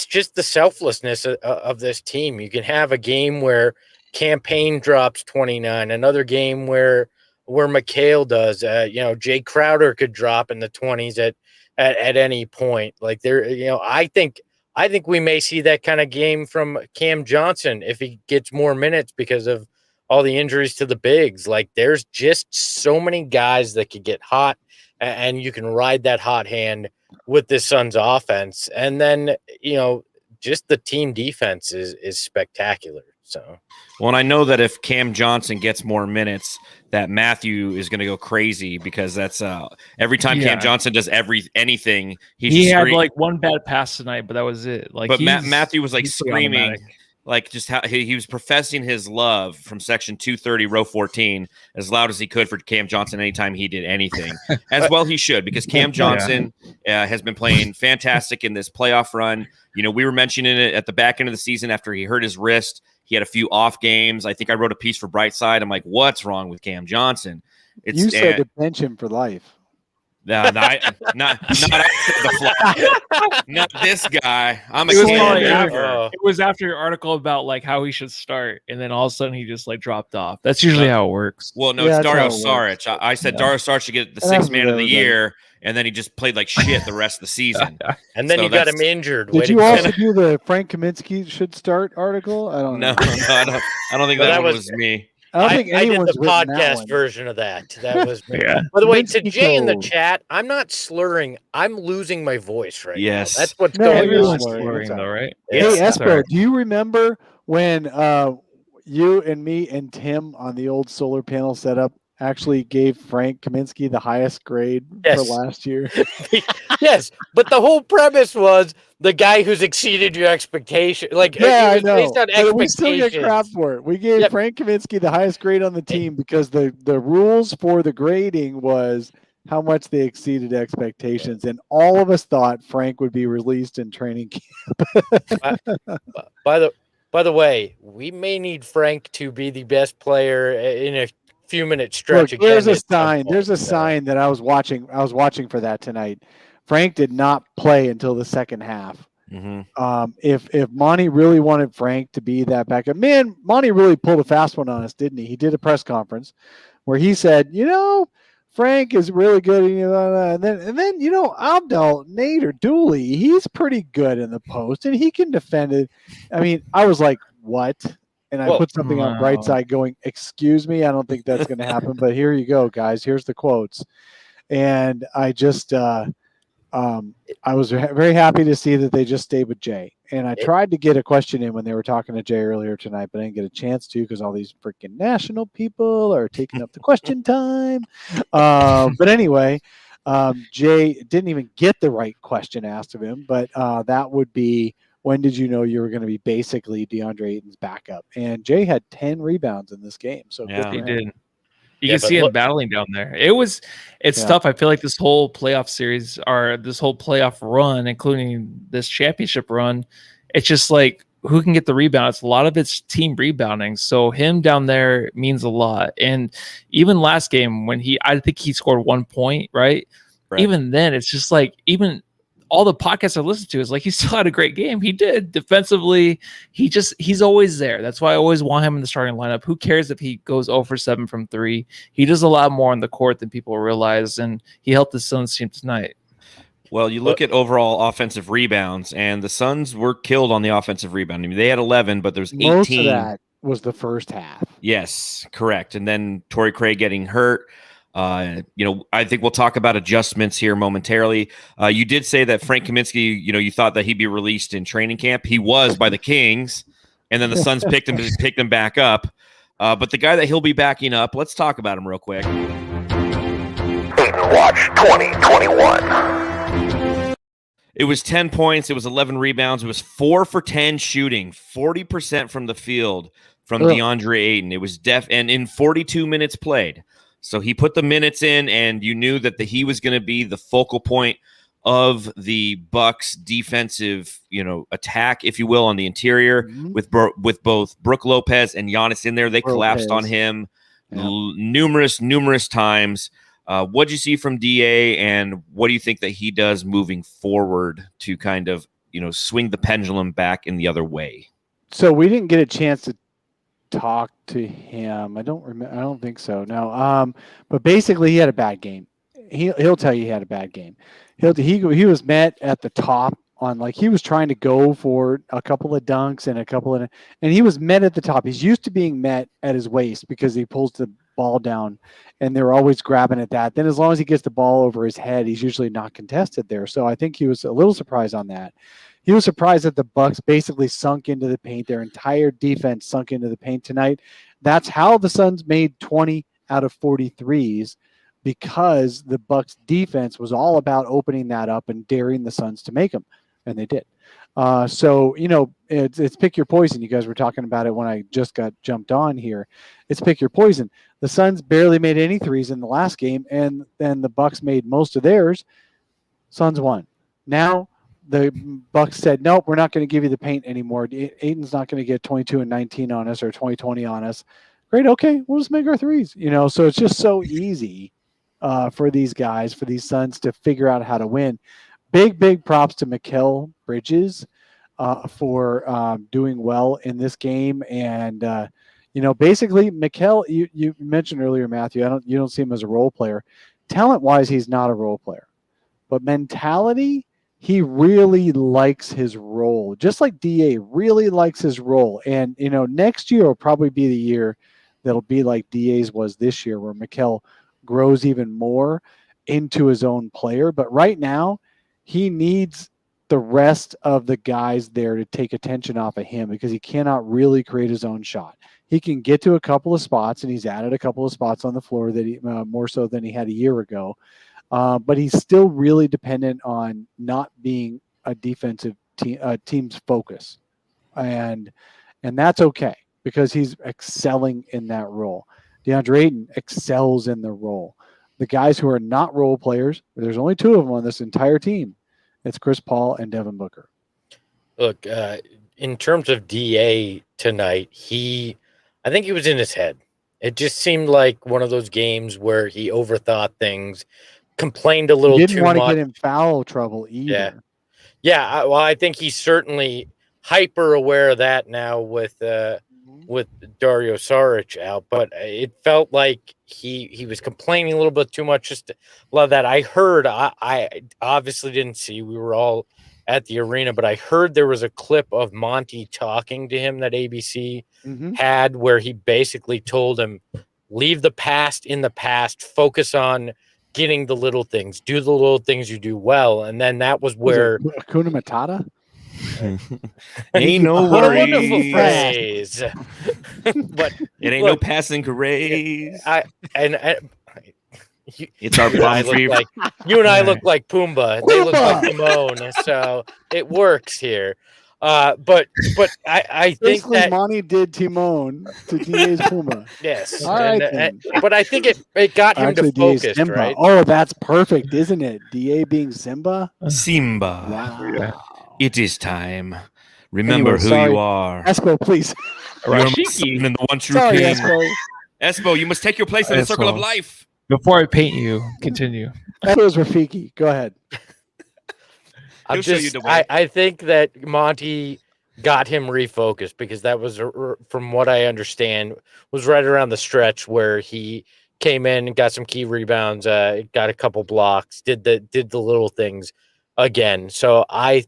just the selflessness of this team. You can have a game where Cam Payne drops 29, another game where Mikal does. Jay Crowder could drop in the 20s at any point. Like I think we may see that kind of game from Cam Johnson if he gets more minutes because of all the injuries to the bigs. Like there's just so many guys that could get hot, and you can ride that hot hand with this Suns offense. And then, just the team defense is spectacular. So, well, and I know that if Cam Johnson gets more minutes, that Matthew is going to go crazy, because that's every time Cam Johnson does anything, he had like one bad pass tonight, but that was it. Like, but Matthew was like screaming, like just how he was professing his love from section 230, row 14, as loud as he could for Cam Johnson anytime he did anything. As well he should, because Cam Johnson has been playing fantastic in this playoff run. We were mentioning it at the back end of the season after he hurt his wrist. He had a few off games. I think I wrote a piece for Brightside. I'm like, what's wrong with Cam Johnson? You said to bench him for life. No, not this guy. It was after your article about like how he should start, and then all of a sudden he just like dropped off. That's usually how it works. Well, no, it's Dario Saric. I said Dario Saric should get the sixth man of the year, and then he just played like shit the rest of the season. And then you got him injured. Did you also do the Frank Kaminsky should start article? I don't know. No, I don't think that was me. I did anyone's the written that podcast one. version of that. That was me. Yeah. By the way, to Kaminsky Jay in the Code. chat, I'm not slurring. I'm losing my voice right Yes. now. That's what's No, going you're on. Everyone's slurring. slurring It's though, right? Hey, Yeah. It's all Espo, right. do you remember when you and me and Tim on the old solar panel setup actually gave Frank Kaminsky the highest grade for Yes. last year? Yes, but the whole premise was the guy who's exceeded your expectation. Like Yeah, it I was know. based on But we still get crap expectations. for it. We gave Yep. Frank Kaminsky the highest grade on the team because the rules for the grading was how much they exceeded expectations. And all of us thought Frank would be released in training camp. By the way, we may need Frank to be the best player in a few minute stretch Look, again. there's a at some sign. There's a point, so. sign that I was watching for that tonight. Frank did not play until the second half. Mm-hmm. If Monty really wanted Frank to be that backup, man, Monty really pulled a fast one on us, didn't he? He did a press conference where he said, Frank is really good, and then Abdel, Nate, or Dooley, he's pretty good in the post, and he can defend it. I mean, I was like, what? And I put something on Bright Side going, excuse me, I don't think that's going to happen, but here you go, guys. Here's the quotes. And I just I was very happy to see that they just stayed with Jay. And I tried to get a question in when they were talking to Jay earlier tonight, but I didn't get a chance to because all these freaking national people are taking up the question time. But anyway, Jay didn't even get the right question asked of him, but that would be, when did you know you were going to be basically DeAndre Ayton's backup? And Jay had 10 rebounds in this game. So Yeah, good for He him. did. You can see him battling down there. It's tough. I feel like this whole playoff series or this whole playoff run, including this championship run, it's just like who can get the rebound. It's a lot of it's team rebounding. So him down there means a lot. And even last game when I think he scored 1 point, right? Even then, it's just like even all the podcasts I listened to is like he still had a great game. He did defensively. He's always there. That's why I always want him in the starting lineup. Who cares if he goes 0 for 7 from 3? He does a lot more on the court than people realize, and he helped the Suns team tonight. Well, you look at overall offensive rebounds, and the Suns were killed on the offensive rebound. I mean, they had 11, but there's 18. Most of that was the first half. Yes, correct. And then Torrey Craig getting hurt. I think we'll talk about adjustments here momentarily. You did say that Frank Kaminsky, you thought that he'd be released in training camp. He was by the Kings, and then the Suns picked him back up. But the guy that he'll be backing up, let's talk about him real quick. Ayton Watch 2021. It was 10 points. It was 11 rebounds. It was 4 for 10 shooting, 40% from the field from DeAndre Ayton. It was and in 42 minutes played. So he put the minutes in, and you knew that he was going to be the focal point of the Bucks' defensive, attack, if you will, on the interior with both Brook Lopez and Giannis in there. They collapsed on him numerous times. What'd you see from DA, and what do you think that he does moving forward to kind of, swing the pendulum back in the other way? So we didn't get a chance to talk to him. I don't remember. I don't think so. No. But basically, he had a bad game. He'll tell you he had a bad game. He was met at the top on he was trying to go for a couple of dunks and and he was met at the top. He's used to being met at his waist because he pulls the ball down, and they're always grabbing at that. Then as long as he gets the ball over his head, he's usually not contested there. So I think he was a little surprised on that. He was surprised that the Bucks basically sunk into the paint. Their entire defense sunk into the paint tonight. That's how the Suns made 20 out of 43s, because the Bucks defense was all about opening that up and daring the Suns to make them, and they did. So it's pick your poison. You guys were talking about it when I just got jumped on here. It's pick your poison. The Suns barely made any threes in the last game, and then the Bucks made most of theirs. Suns won. Now the Bucks said, nope, we're not going to give you the paint anymore. Ayton's not going to get 22 and 19 on us or 20 on us. Great. Okay. We'll just make our threes, so it's just so easy for these guys, for these Suns to figure out how to win. Big props to Mikal Bridges for doing well in this game. And, basically Mikal, you mentioned earlier, Matthew, you don't see him as a role player. Talent wise, he's not a role player, but mentality, he really likes his role, just like DA really likes his role. And, next year will probably be the year that'll be like DA's was this year, where Mikal grows even more into his own player. But right now, he needs the rest of the guys there to take attention off of him, because he cannot really create his own shot. He can get to a couple of spots, and he's added a couple of spots on the floor that he more so than he had a year ago. But he's still really dependent on not being a defensive team's focus, and that's okay, because he's excelling in that role. DeAndre Ayton excels in the role. The guys who are not role players, there's only two of them on this entire team. It's Chris Paul and Devin Booker. Look, in terms of DA tonight, I think he was in his head. It just seemed like one of those games where he overthought things, complained a little too much. Didn't want to get in foul trouble either. Yeah. Well, I think he's certainly hyper aware of that now with Dario Saric out, but it felt like he was complaining a little bit too much. Just love that. I heard, I obviously didn't see, we were all at the arena, but I heard there was a clip of Monty talking to him that ABC had, where he basically told him, leave the past in the past, focus on getting the little things, do the little things you do well. And then that was where Hakuna Matata. Ain't no wonderful worries. phrase. But It ain't no passing craze. It's our bomb for you. You and I look like Pumbaa. They look like Timon, so it works here. But I think Basically, that Monty did Timon to DA's Pumbaa. yes, All right, but I think it got him Actually, to DA's focus, Simba. right? Oh, that's perfect, isn't it? DA being Simba. Simba. Wow. It is time. Remember Anyway, who sorry. you are. Espo, please. You're my son and the one true Sorry, king. Espo. Espo, you must take your place in the circle of Espo. life. Before I paint you, continue. Espo's Rafiki. Go ahead. I'm He'll show you just, the way. I think that Monty got him refocused, because that was, from what I understand, was right around the stretch where he came in and got some key rebounds, got a couple blocks, did the little things again. So I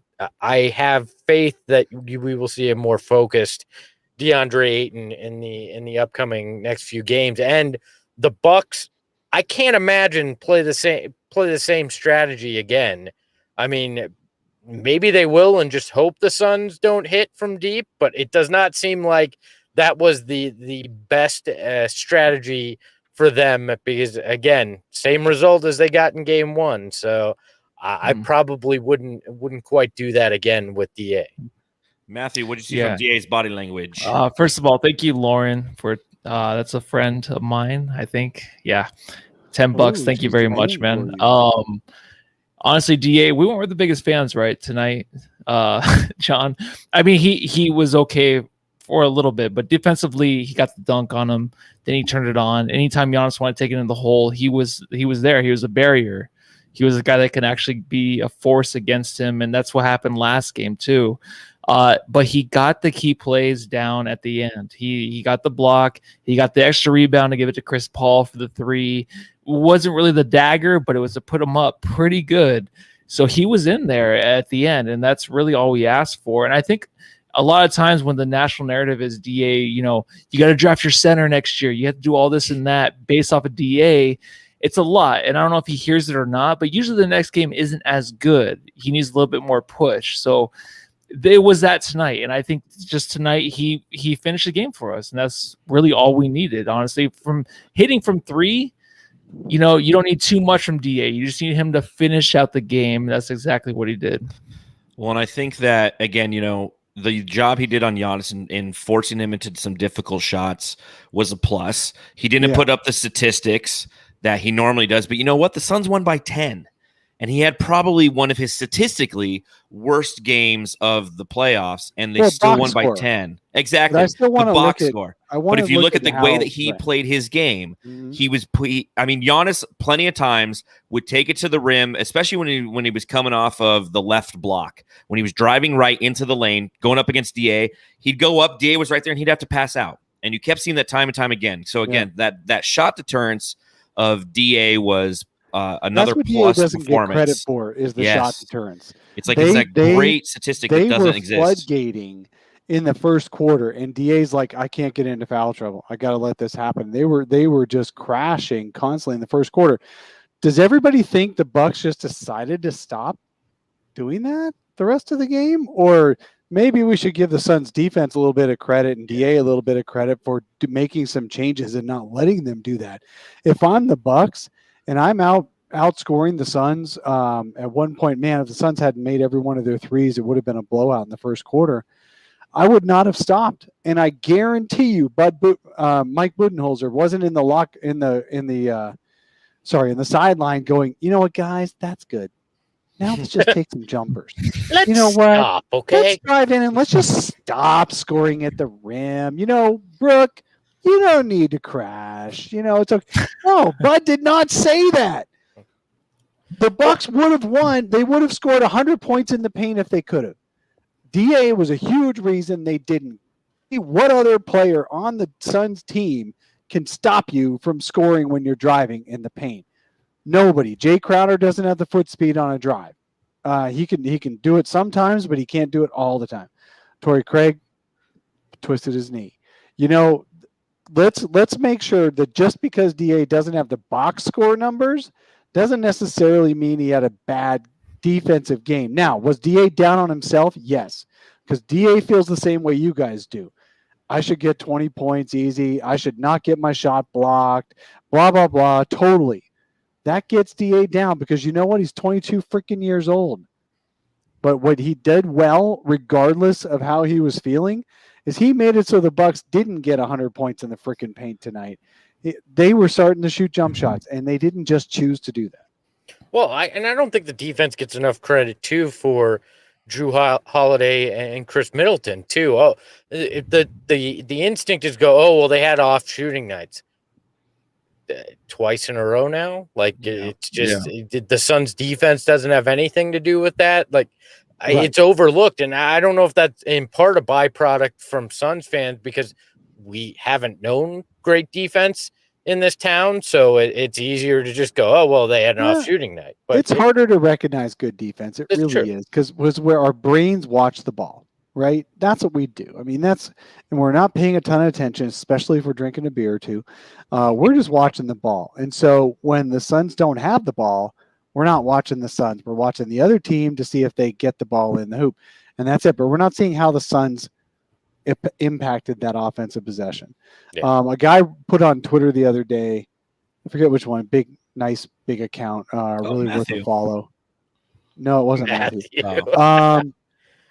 have faith that we will see a more focused DeAndre Ayton in the upcoming next few games. And the Bucks, I can't imagine play the same strategy again. I mean, maybe they will, and just hope the Suns don't hit from deep, but it does not seem like that was the best strategy for them, because again, same result as they got in game one. So I probably wouldn't quite do that again with DA. Matthew, what did you see from DA's body language? First of all, thank you, Lauren, for that's a friend of mine, I think. Yeah. $10. Thank you very much, man. Honestly, DA, we weren't the biggest fans, right, tonight, John. I mean, he was okay for a little bit, but defensively, he got the dunk on him. Then he turned it on. Anytime Giannis wanted to take it in the hole, he was there. He was a barrier. He was a guy that can actually be a force against him, and that's what happened last game too. But he got the key plays down at the end. He got the block. He got the extra rebound to give it to Chris Paul for the three. It wasn't really the dagger, but it was to put him up pretty good. So he was in there at the end, and that's really all we asked for. And I think a lot of times when the national narrative is DA, you got to draft your center next year. You have to do all this and that based off of DA. It's a lot, and I don't know if he hears it or not, but usually the next game isn't as good. He needs a little bit more push. So it was that tonight, and I think just tonight he finished the game for us, and that's really all we needed, honestly. From hitting from three, you don't need too much from DA. You just need him to finish out the game. That's exactly what he did. Well, and I think that, again, the job he did on Giannis in forcing him into some difficult shots was a plus. He didn't put up the statistics that he normally does, but you know what? The Suns won by 10. And he had probably one of his statistically worst games of the playoffs, and they still won by 10. Exactly. But I still want the to box look at, score. I But if you look at the way that how- he played his game, Mhm. Giannis plenty of times would take it to the rim, especially when he was coming off of the left block. When he was driving right into the lane, going up against DA, he'd go up, DA was right there, and he'd have to pass out. And you kept seeing that time and time again. So again, that shot deterrence of DA was another That's what plus DA doesn't performance. get credit for, is the shot deterrence. It's like it's that They- great statistic They that doesn't were exist. floodgating in the first quarter, and DA's like, I can't get into foul trouble. I got to let this happen. They were just crashing constantly in the first quarter. Does everybody think the Bucks just decided to stop doing that the rest of the game? Or maybe we should give the Suns defense a little bit of credit and DA a little bit of credit for making some changes and not letting them do that. If I'm the Bucks and I'm outscoring the Suns at one point, man, if the Suns hadn't made every one of their threes, it would have been a blowout in the first quarter. I would not have stopped, and I guarantee you, Mike Budenholzer wasn't in the sideline going, you know what, guys, that's good. Now let's just take some jumpers. Let's you know what? stop, okay? Let's drive in and let's just stop scoring at the rim. Brooke, you don't need to crash. It's okay. No, Bud did not say that. The Bucks would have won. They would have scored 100 points in the paint if they could have. DA was a huge reason they didn't. What other player on the Suns team can stop you from scoring when you're driving in the paint? Nobody. Jay Crowder doesn't have the foot speed on a drive. He can do it sometimes, but he can't do it all the time. Torrey Craig twisted his knee. Let's make sure that just because DA doesn't have the box score numbers doesn't necessarily mean he had a bad defensive game. Now, was DA down on himself? Yes, because DA feels the same way you guys do. I should get 20 points easy. I should not get my shot blocked, blah, blah, blah. Totally. That gets DA down because you know what? He's 22 freaking years old. But what he did well, regardless of how he was feeling, is he made it so the Bucks didn't get 100 points in the freaking paint tonight. They were starting to shoot jump shots, and they didn't just choose to do that. Well, I don't think the defense gets enough credit too for Drew Holiday and Chris Middleton too. Oh, the instinct is go, oh well, they had off shooting nights twice in a row now. Like it's just the Suns defense doesn't have anything to do with that. Like it's overlooked, and I don't know if that's in part a byproduct from Suns fans because we haven't known great defense in this town, so it's easier to just go, oh well, they had an off shooting night. But it's harder to recognize good defense. It really is, because was where our brains watch the ball, right? That's what we do. I mean, and we're not paying a ton of attention, especially if we're drinking a beer or two. We're just watching the ball, and so when the Suns don't have the ball, we're not watching the Suns. We're watching the other team to see if they get the ball in the hoop, and that's it. But we're not seeing how the Suns impacted that offensive possession. A guy put on Twitter the other day, I forget which one, big account, really Matthew. worth a follow. No, it wasn't Matthew.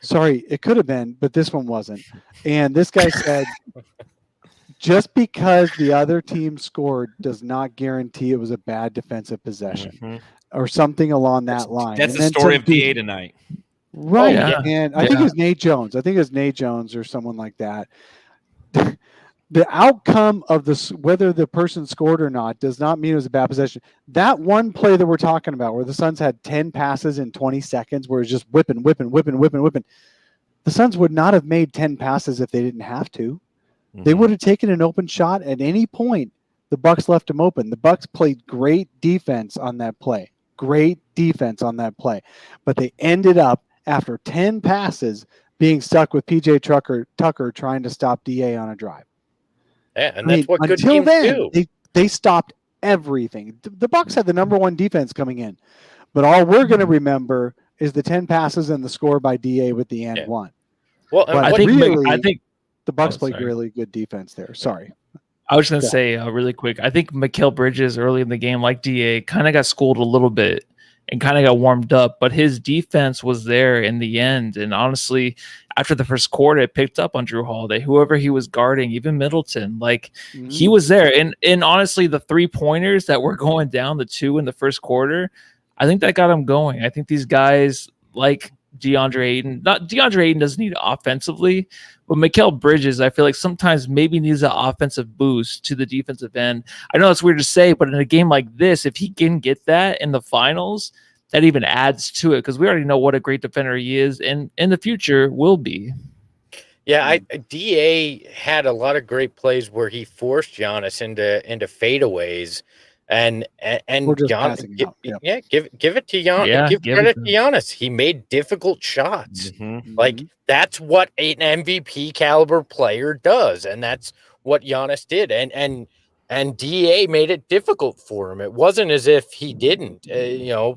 Sorry, it could have been, but this one wasn't. And this guy said, just because the other team scored does not guarantee it was a bad defensive possession or something along that line. That's the story of DA tonight. Right. Oh, yeah. And I think it was Nate Jones. Or someone like that. The outcome of whether the person scored or not does not mean it was a bad possession. That one play that we're talking about where the Suns had 10 passes in 20 seconds where it's just whipping. The Suns would not have made 10 passes if they didn't have to. They would have taken an open shot at any point. The Bucks left them open. The Bucks played great defense on that play. But they ended up, after 10 passes, being stuck with PJ Tucker trying to stop DA on a drive. Yeah, and that's what good teams do. They stopped everything. The Bucks had the number one defense coming in, but all we're going to remember is the 10 passes and the score by DA with the and one. Well, I think the Bucks played really good defense there. Sorry. I was going to say really quick. I think Mikal Bridges early in the game, like DA, kind of got schooled a little bit and kind of got warmed up, but his defense was there in the end. And honestly, after the first quarter, it picked up on Drew Holiday, whoever he was guarding, even Middleton, he was there. And honestly, the 3-pointers that were going down, the 2 in the first quarter, I think that got him going. I think these guys like DeAndre Ayton, DeAndre Ayton doesn't need it offensively, but Mikal Bridges, I feel like sometimes maybe needs an offensive boost to the defensive end. I know it's weird to say, but in a game like this, if he can get that in the finals, that even adds to it because we already know what a great defender he is and in the future will be. Yeah, DA had a lot of great plays where he forced Giannis into fadeaways And We're just Gian- passing gi- out. Yep. yeah, give it to Giannis. Yeah, give give it credit to to Giannis. He made difficult shots. Mhm. Like that's what an MVP caliber player does, and that's what Giannis did. And DA made it difficult for him. It wasn't as if he didn't,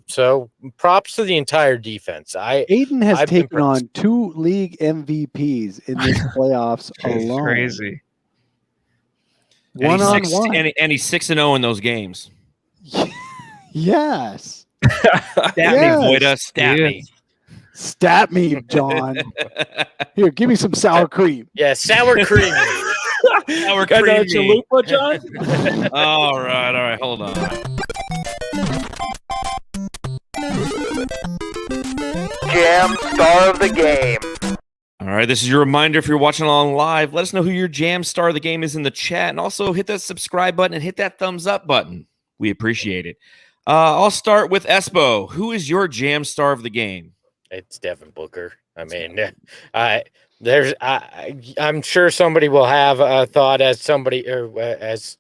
So props to the entire defense. Ayton has I've been taken impressed. on 2 league MVPs in this playoffs It's alone. crazy. And he's One on 6 one. and he's 6-0 in those games. Yes. Stat Yes. me, Voida. Stat me. Stat me, John. Here, give me some sour cream. Yeah, sour cream. Sour Got that creamy. chalupa, John? All right. Hold on. Jam star of the game. All right, this is your reminder if you're watching along live, let us know who your jam star of the game is in the chat, and also hit that subscribe button and hit that thumbs up button. We appreciate it. I'll start with Espo. Who is your jam star of the game? It's Devin Booker. I mean, I'm sure somebody will have a thought as somebody else.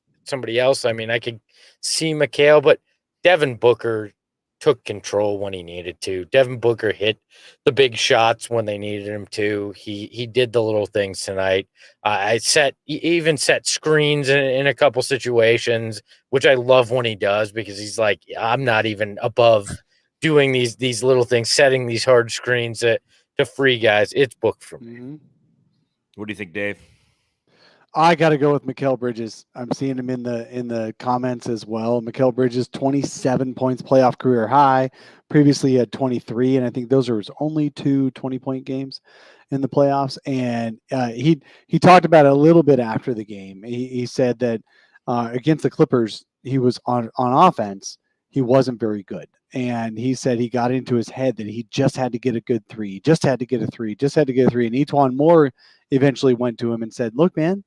I mean, I could see Mikhail, but Devin Booker took control when he needed to. Devin Booker hit the big shots when they needed him to. He did the little things tonight. Even set screens in a couple situations, which I love when he does, because he's like, I'm not even above doing these little things, setting these hard screens to free guys. It's booked for me. What do you think, Dave? I got to go with Mikal Bridges. I'm seeing him in the comments as well. Mikal Bridges, 27 points, playoff career high. Previously, he had 23, and I think those are his only 2 20-point games in the playoffs. And he talked about it a little bit after the game. He said that against the Clippers, he was on offense. He wasn't very good. And he said he got into his head that he just had to get a good 3, just had to get a 3, just had to get a 3. And Etuan Moore eventually went to him and said, look, man,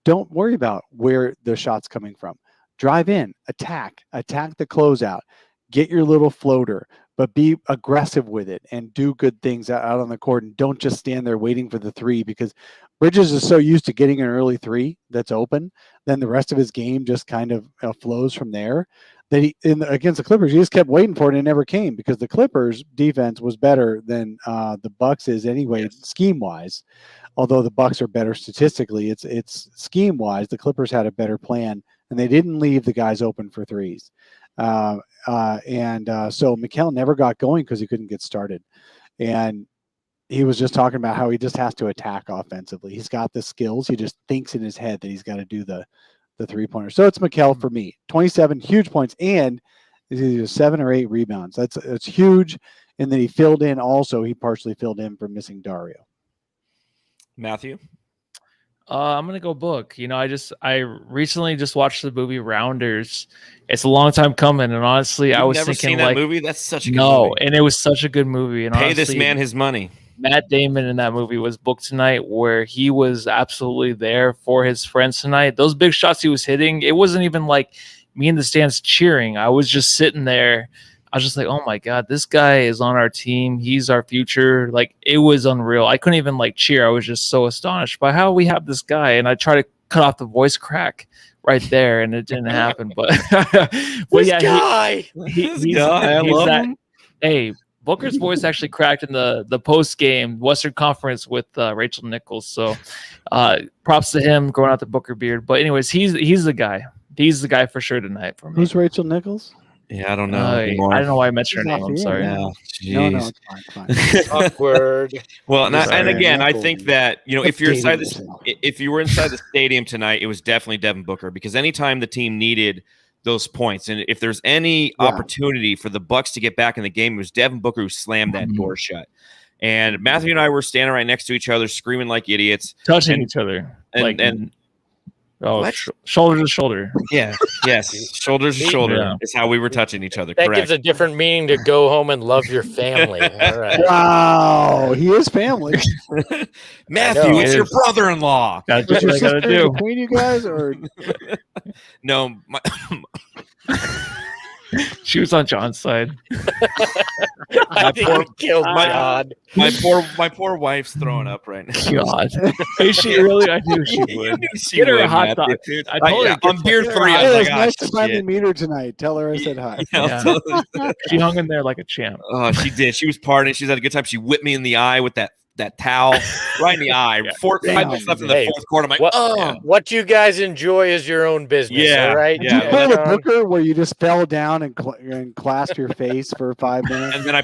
don't worry about where the shot's coming from. Drive in, attack the closeout, get your little floater, but be aggressive with it and do good things out on the court. And don't just stand there waiting for the 3, because Bridges is so used to getting an early 3 that's open. Then the rest of his game just kind of flows from there. That against the Clippers, he just kept waiting for it and it never came, because the Clippers defense was better than the Bucks is anyway, scheme wise. Although the Bucks are better statistically, it's scheme wise. The Clippers had a better plan, and they didn't leave the guys open for 3s. So Mikal never got going because he couldn't get started. And he was just talking about how he just has to attack offensively. He's got the skills. He just thinks in his head that he's got to do the 3-pointer. So it's Mikal for me. 27 huge points, and either 7 or 8 rebounds. That's huge. And then he filled in also. He partially filled in for missing Dario. Matthew? I'm gonna go Book. I recently just watched the movie Rounders. It's a long time coming, and honestly, I was never thinking seen that movie. That's such a good movie. and it was such a good movie. And Pay honestly, this man his money. Matt Damon in that movie was booked tonight, where he was absolutely there for his friends tonight. Those big shots he was hitting, it wasn't even like me in the stands cheering. I was just sitting there. I was just like, oh my God, this guy is on our team. He's our future. Like, it was unreal. I couldn't even cheer. I was just so astonished by how we have this guy. And I tried to cut off the voice crack right there, and it didn't happen. But, This guy. I love him. Hey, Booker's voice actually cracked in the post game Western Conference with Rachel Nichols. So props to him going out the Booker beard. But anyways, he's the guy. He's the guy for sure tonight for me. Who's Rachel Nichols? Yeah, I don't know anymore. I don't know why I mentioned her name. I'm sorry. No, Jeez. it's fine. Awkward. Well, and Sorry. again, I think that if you're inside Dating this, yourself. if you were inside the stadium tonight, it was definitely Devin Booker, because anytime the team needed those points, and if there's any opportunity for the Bucks to get back in the game, it was Devin Booker who slammed that door shut. And Matthew and I were standing right next to each other, screaming like idiots, Touching each other. What? Shoulder to shoulder. Yeah, yes, shoulder to shoulder Yeah. is how we were touching each other. That Correct. gives a different meaning to go home and love your family. All right. Wow, he is family. Matthew, I know. it's your brother-in-law. Gotta do Is what your I gotta sister do. between you guys, or No, She was on John's side. I think we killed John. My poor wife's throwing up right now. God. Is she really? I knew she would. She Get her would, a hot Matthew. dog, dude. I told her. On beer 3, I Hey, was it's like, nice to oh, finally shit. meet her tonight. Tell her I said hi. Yeah. She hung in there like a champ. Oh, she did. She was partying. She's had a good time. She whipped me in the eye with that towel right in the eye. 5 minutes left in the fourth quarter. I'm like, what you guys enjoy is your own business. Yeah, All right. Did you pull the Booker where you just fell down and clasped your face for 5 minutes? And then I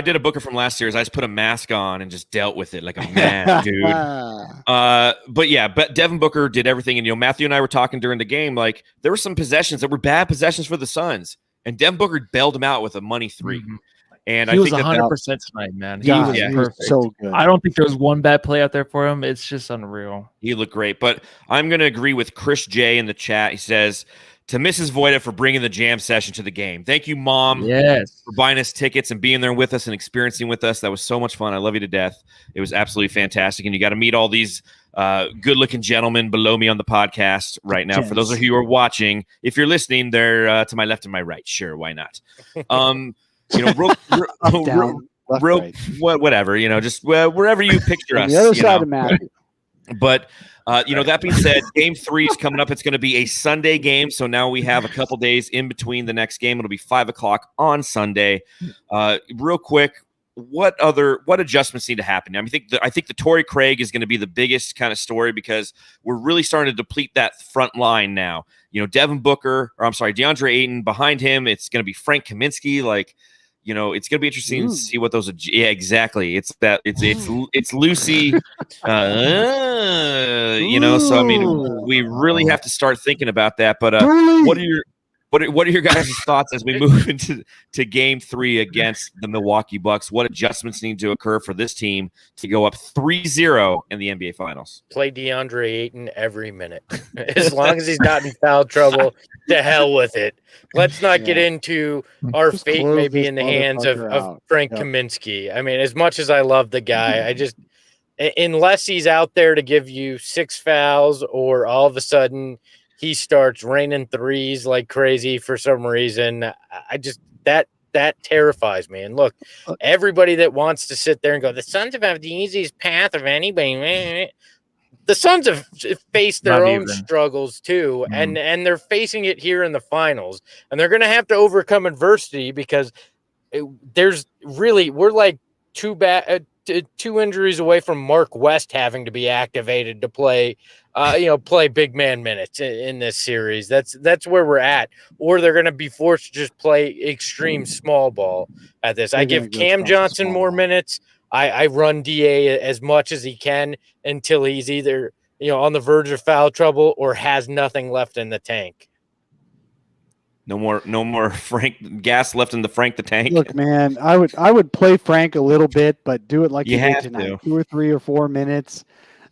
did a Booker from last year's. I just put a mask on and just dealt with it like a man, dude. But Devin Booker did everything. And Matthew and I were talking during the game. Like there were some possessions that were bad possessions for the Suns, and Devin Booker bailed them out with a money 3. Mm-hmm. And he I was think 100% tonight, man. He God, was perfect. So good. I don't think there was one bad play out there for him. It's just unreal. He looked great. But I'm going to agree with Chris J in the chat. He says, to Mrs. Voida for bringing the jam session to the game. Thank you, Mom, for buying us tickets and being there with us and experiencing with us. That was so much fun. I love you to death. It was absolutely fantastic. And you got to meet all these good-looking gentlemen below me on the podcast right now. For those of you who are watching, if you're listening, they're to my left and my right. Sure, why not? Whatever, just wherever you picture us. The other side of Matthew. But that being said, game 3 is coming up. It's going to be a Sunday game, so now we have a couple days in between the next game. It'll be 5:00 on Sunday. Real quick, what adjustments need to happen? I think the Torrey Craig is going to be the biggest kind of story because we're really starting to deplete that front line now. DeAndre Ayton behind him. It's going to be Frank Kaminsky. It's going to be interesting to see what those. Yeah, exactly. It's Lucy. So I mean, we really have to start thinking about that. But what are your guys' thoughts as we move into game 3 against the Milwaukee Bucks? What adjustments need to occur for this team to go up 3-0 in the NBA Finals? Play DeAndre Ayton every minute. As long as he's not in foul trouble, to hell with it. Let's not get into our fate maybe in the hands of Frank Kaminsky. I mean, as much as I love the guy, unless he's out there to give you 6 fouls or all of a sudden – he starts raining threes like crazy for some reason. That terrifies me. And look, everybody that wants to sit there and go, the Suns have the easiest path of anybody. The Suns have faced their own struggles too, and they're facing it here in the finals. And they're going to have to overcome adversity because we're like two injuries away from Mark West having to be activated to play big man minutes in this series. That's where we're at. Or they're going to be forced to just play extreme small ball at this. I give Cam Johnson more minutes. I run DA as much as he can until he's either on the verge of foul trouble or has nothing left in the tank. No more Frank gas left in the Frank the Tank. Look, man, I would play Frank a little bit, but do it like you did tonight. 2 or 3 or 4 minutes.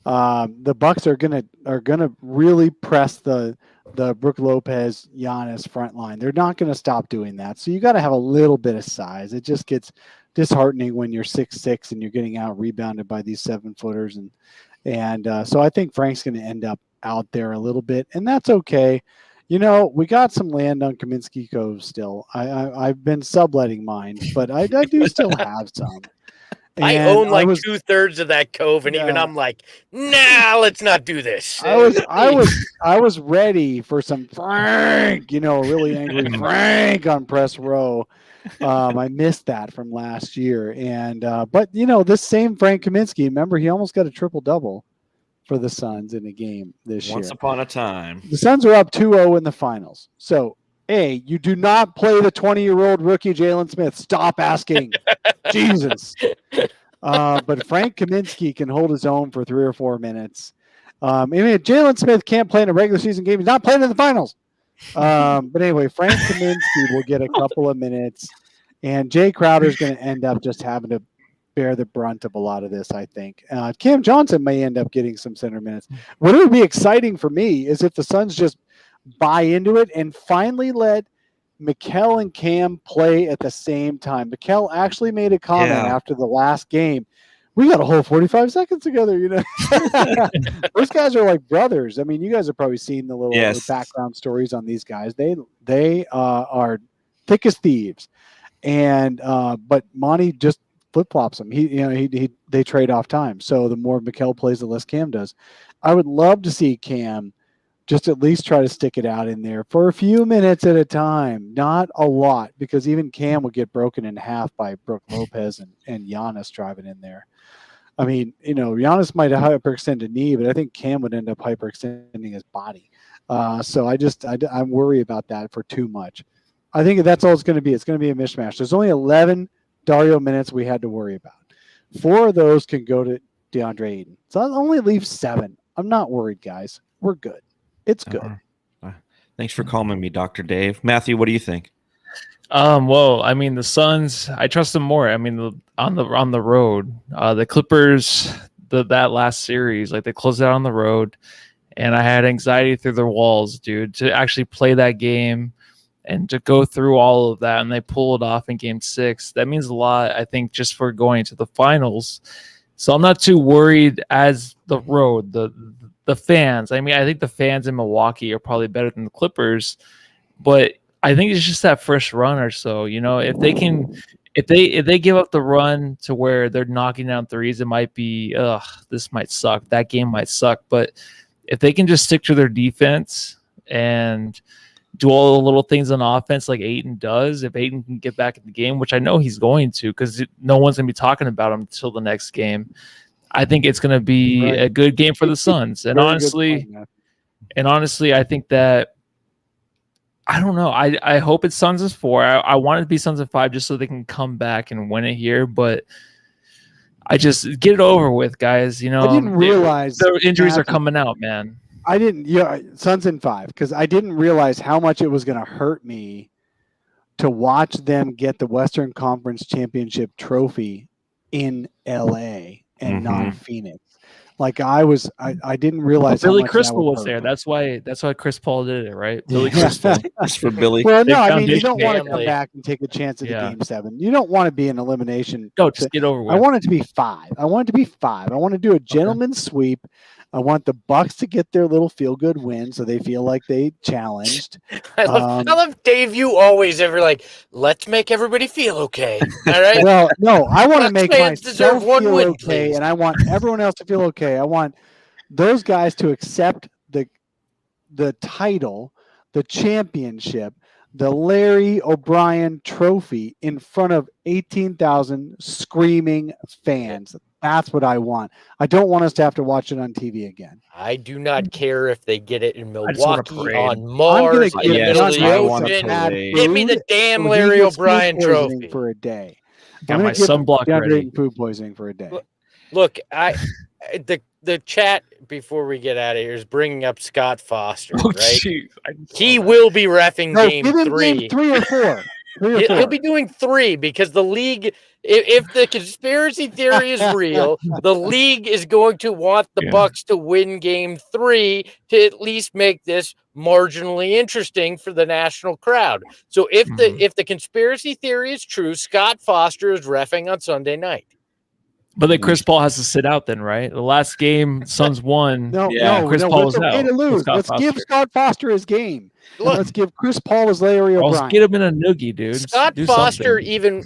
The Bucks are gonna really press the Brook Lopez Giannis front line. They're not gonna stop doing that. So you got to have a little bit of size. It just gets disheartening when you're 6'6" and you're getting out rebounded by these 7-footers, and so I think Frank's gonna end up out there a little bit, and that's okay. We got some land on Kaminsky Cove still. I've been subletting mine, but I do still have some. And I own 2/3 of that cove, and even I'm like, nah, let's not do this. I was ready for some Frank, really angry Frank on press row. I missed that from last year, and but this same Frank Kaminsky, remember he almost got a triple-double for the Suns in a game this year. Once upon a time. The Suns are up 2-0 in the finals. So, you do not play the 20-year-old rookie Jalen Smith. Stop asking. Jesus. But Frank Kaminsky can hold his own for 3 or 4 minutes. Jalen Smith can't play in a regular season game. He's not playing in the finals. But anyway, Frank Kaminsky will get a couple of minutes. And Jay Crowder is going to end up just having to bear the brunt of a lot of this, I think. Cam Johnson may end up getting some center minutes. What would be exciting for me is if the Suns just buy into it and finally let Mikal and Cam play at the same time. Mikal actually made a comment after the last game. We got a whole 45 seconds together, Those guys are like brothers. I mean, you guys have probably seen the little background stories on these guys. They're thick as thieves. And but Monty just flip flops him. They trade off time. So the more Mikal plays, the less Cam does. I would love to see Cam just at least try to stick it out in there for a few minutes at a time, not a lot, because even Cam would get broken in half by Brook Lopez and Giannis driving in there. I mean, Giannis might have hyperextended knee, but I think Cam would end up hyperextending his body. So I worry about that for too much. I think that's all it's going to be. It's going to be a mishmash. There's only 11 Dario minutes we had to worry about. 4 of those can go to DeAndre Ayton. So I'll only leave 7. I'm not worried, guys. We're good. It's good. Thanks for calming me, Dr. Dave. Matthew, what do you think? Well, I mean, the Suns, I trust them more. I mean, on the road, the Clippers, that last series, like they closed out on the road, and I had anxiety through their walls, dude, to actually play that game and to go through all of that, and they pull it off in Game 6. That means a lot, I think, just for going to the finals. So I'm not too worried as the road, the fans. I mean, I think the fans in Milwaukee are probably better than the Clippers, but I think it's just that first run or so. If they give up the run to where they're knocking down threes, it might be, this might suck. That game might suck. But if they can just stick to their defense and do all the little things on offense like Ayton does, if Ayton can get back in the game, which I know he's going to, because no one's going to be talking about him until the next game, I think it's going to be a good game for the Suns. And honestly, I think that, I don't know. I hope it's Suns as 4. I want it to be Suns at 5 just so they can come back and win it here. But I just get it over with, guys. I didn't realize the injuries are coming out, man. I didn't. Suns in 5, because I didn't realize how much it was going to hurt me to watch them get the Western Conference Championship trophy in LA and not Phoenix. Like I didn't realize. Billy Crystal was there. That's why Chris Paul did it, right? Billy Crystal. Just for Billy. Well, no, I mean you don't want to come back and take a chance at the Game 7. You don't want to be an elimination. No, just get over with. I want it to be 5. I want to do a gentleman's sweep. I want the Bucks to get their little feel-good win, so they feel like they challenged. I love Dave. You always ever like, let's make everybody feel okay. All right. Well, no, I want to make myself one feel win, okay, please. and I want everyone else to feel okay. I want those guys to accept the title, the championship, the Larry O'Brien trophy in front of 18,000 screaming fans. That's what I want. I don't want us to have to watch it on TV again. I do not care if they get it in Milwaukee, on Mars, I'm gonna in the get middle of the I want ocean. to Give me the damn Larry O'Brien trophy for a day. Got my sunblock ready. Food poisoning for a day. Look, the chat before we get out of here is bringing up Scott Foster, right? Geez, he will be reffing game 3. Game 3 or 4. He'll be doing 3 because the league, if the conspiracy theory is real, the league is going to want the Bucks to win game 3 to at least make this marginally interesting for the national crowd. So if the conspiracy theory is true, Scott Foster is reffing on Sunday night. But then Chris Paul has to sit out then, right? The last game, Suns won. Chris Paul was out. To lose. Let's give Scott Foster his game. Look, let's give Chris Paul his Larry O'Brien. Let's get him in a noogie, dude. Scott Foster, even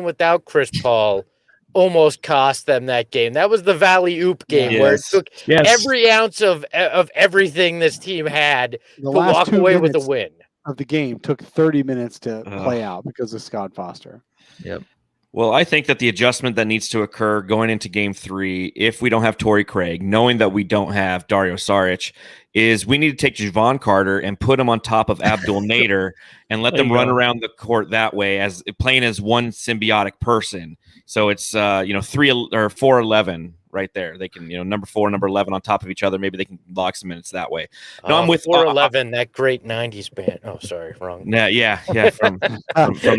without Chris Paul, almost cost them that game. That was the Valley Oop game where it took every ounce of everything this team had to walk away with a win. Of the game took 30 minutes to play out because of Scott Foster. Yep. Well, I think that the adjustment that needs to occur going into game 3, if we don't have Torrey Craig, knowing that we don't have Dario Saric, is we need to take Javon Carter and put him on top of Abdul Nader and let them run around the court that way, as playing as one symbiotic person. So it's 3 or 4-11 right there. They can number 4, number 11 on top of each other. Maybe they can lock some minutes that way. No, I'm with 4-11. That great '90s band. Oh, sorry, wrong. Yeah. From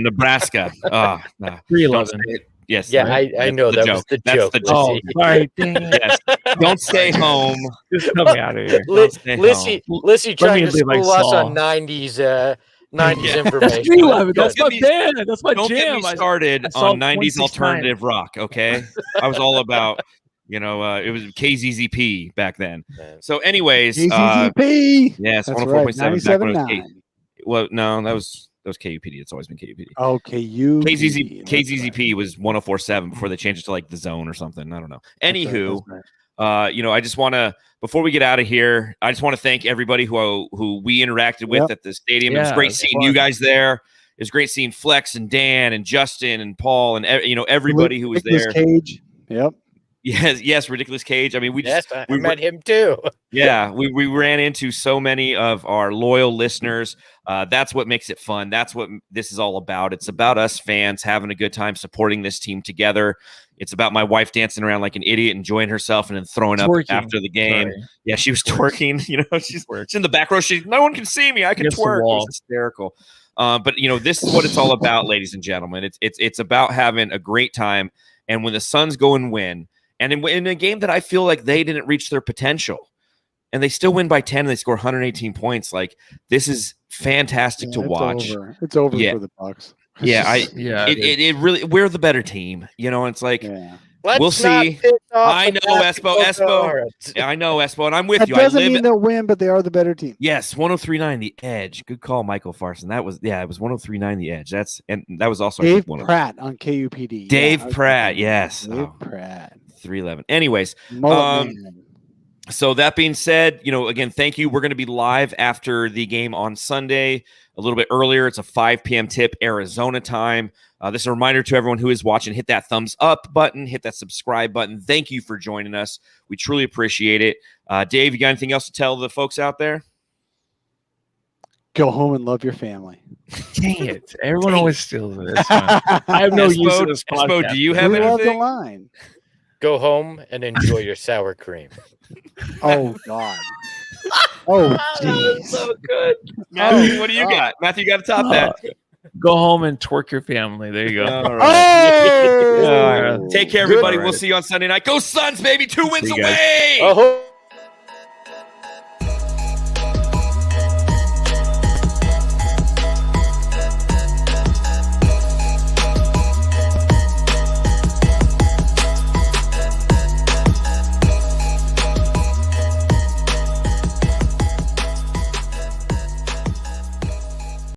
Nebraska. 3-11. Yes. Yeah, I know that was the joke. That's the Oh, sorry. Yes. Don't stay home. Just come out of here. Lissy trying to school us Saul. on 90s information. That's 3-11. That's my band. That's my Don't jam. Get me started on 90s alternative rock, okay? I was all about, it was KZZP back then. So anyways. KZZP! Yes, That's 104.7. right, 97.9. Well, no, that was That was KUPD. It's always been KUPD. Okay, you KZZP was 104.7 before they changed it to like the zone or something. I don't know. Anywho, I just want to, before we get out of here, I just want to thank everybody who we interacted with at the stadium. It was great seeing you guys there. It was great seeing Flex and Dan and Justin and Paul and everybody who was there. Cage. Yep. Yes, Ridiculous Cage. I mean, we met him too. Yeah, we ran into so many of our loyal listeners. That's what makes it fun. That's what this is all about. It's about us fans having a good time supporting this team together. It's about my wife dancing around like an idiot, enjoying herself, and then throwing up after the game. Sorry. Yeah, she was twerking. She's in the back row. No one can see me. I can twerk. It was hysterical. But this is what it's all about, ladies and gentlemen. It's about having a great time. And when the Suns go and win, and in a game that I feel like they didn't reach their potential, and they still win by 10 and they score 118 points, like this is fantastic to watch. It's over for the Bucks. It really, we're the better team. It's like we'll see. I know Espo. I know Espo, and I'm with you. That doesn't mean they'll win, but they are the better team. Yes, 103.9 The Edge. Good call, Michael Farson. It was 103.9 The Edge. That was also Dave Pratt on KUPD. Dave Pratt, yes. Dave Pratt. 311. Anyways, so that being said, again, thank you. We're going to be live after the game on Sunday, a little bit earlier. It's a 5 p.m. tip, Arizona time. This is a reminder to everyone who is watching, hit that thumbs up button, hit that subscribe button. Thank you for joining us. We truly appreciate it. Dave, you got anything else to tell the folks out there? Go home and love your family. Dang it. Everyone always steals it. I have no use for this podcast. Espo, do you have anything? The line. Go home and enjoy your sour cream. Oh, God. Oh, geez. So good. Matthew, what do you got? Matthew, you got to top that. Go home and twerk your family. There you go. All right. Take care, everybody. We'll see you on Sunday night. Go Suns, baby. 2 wins away.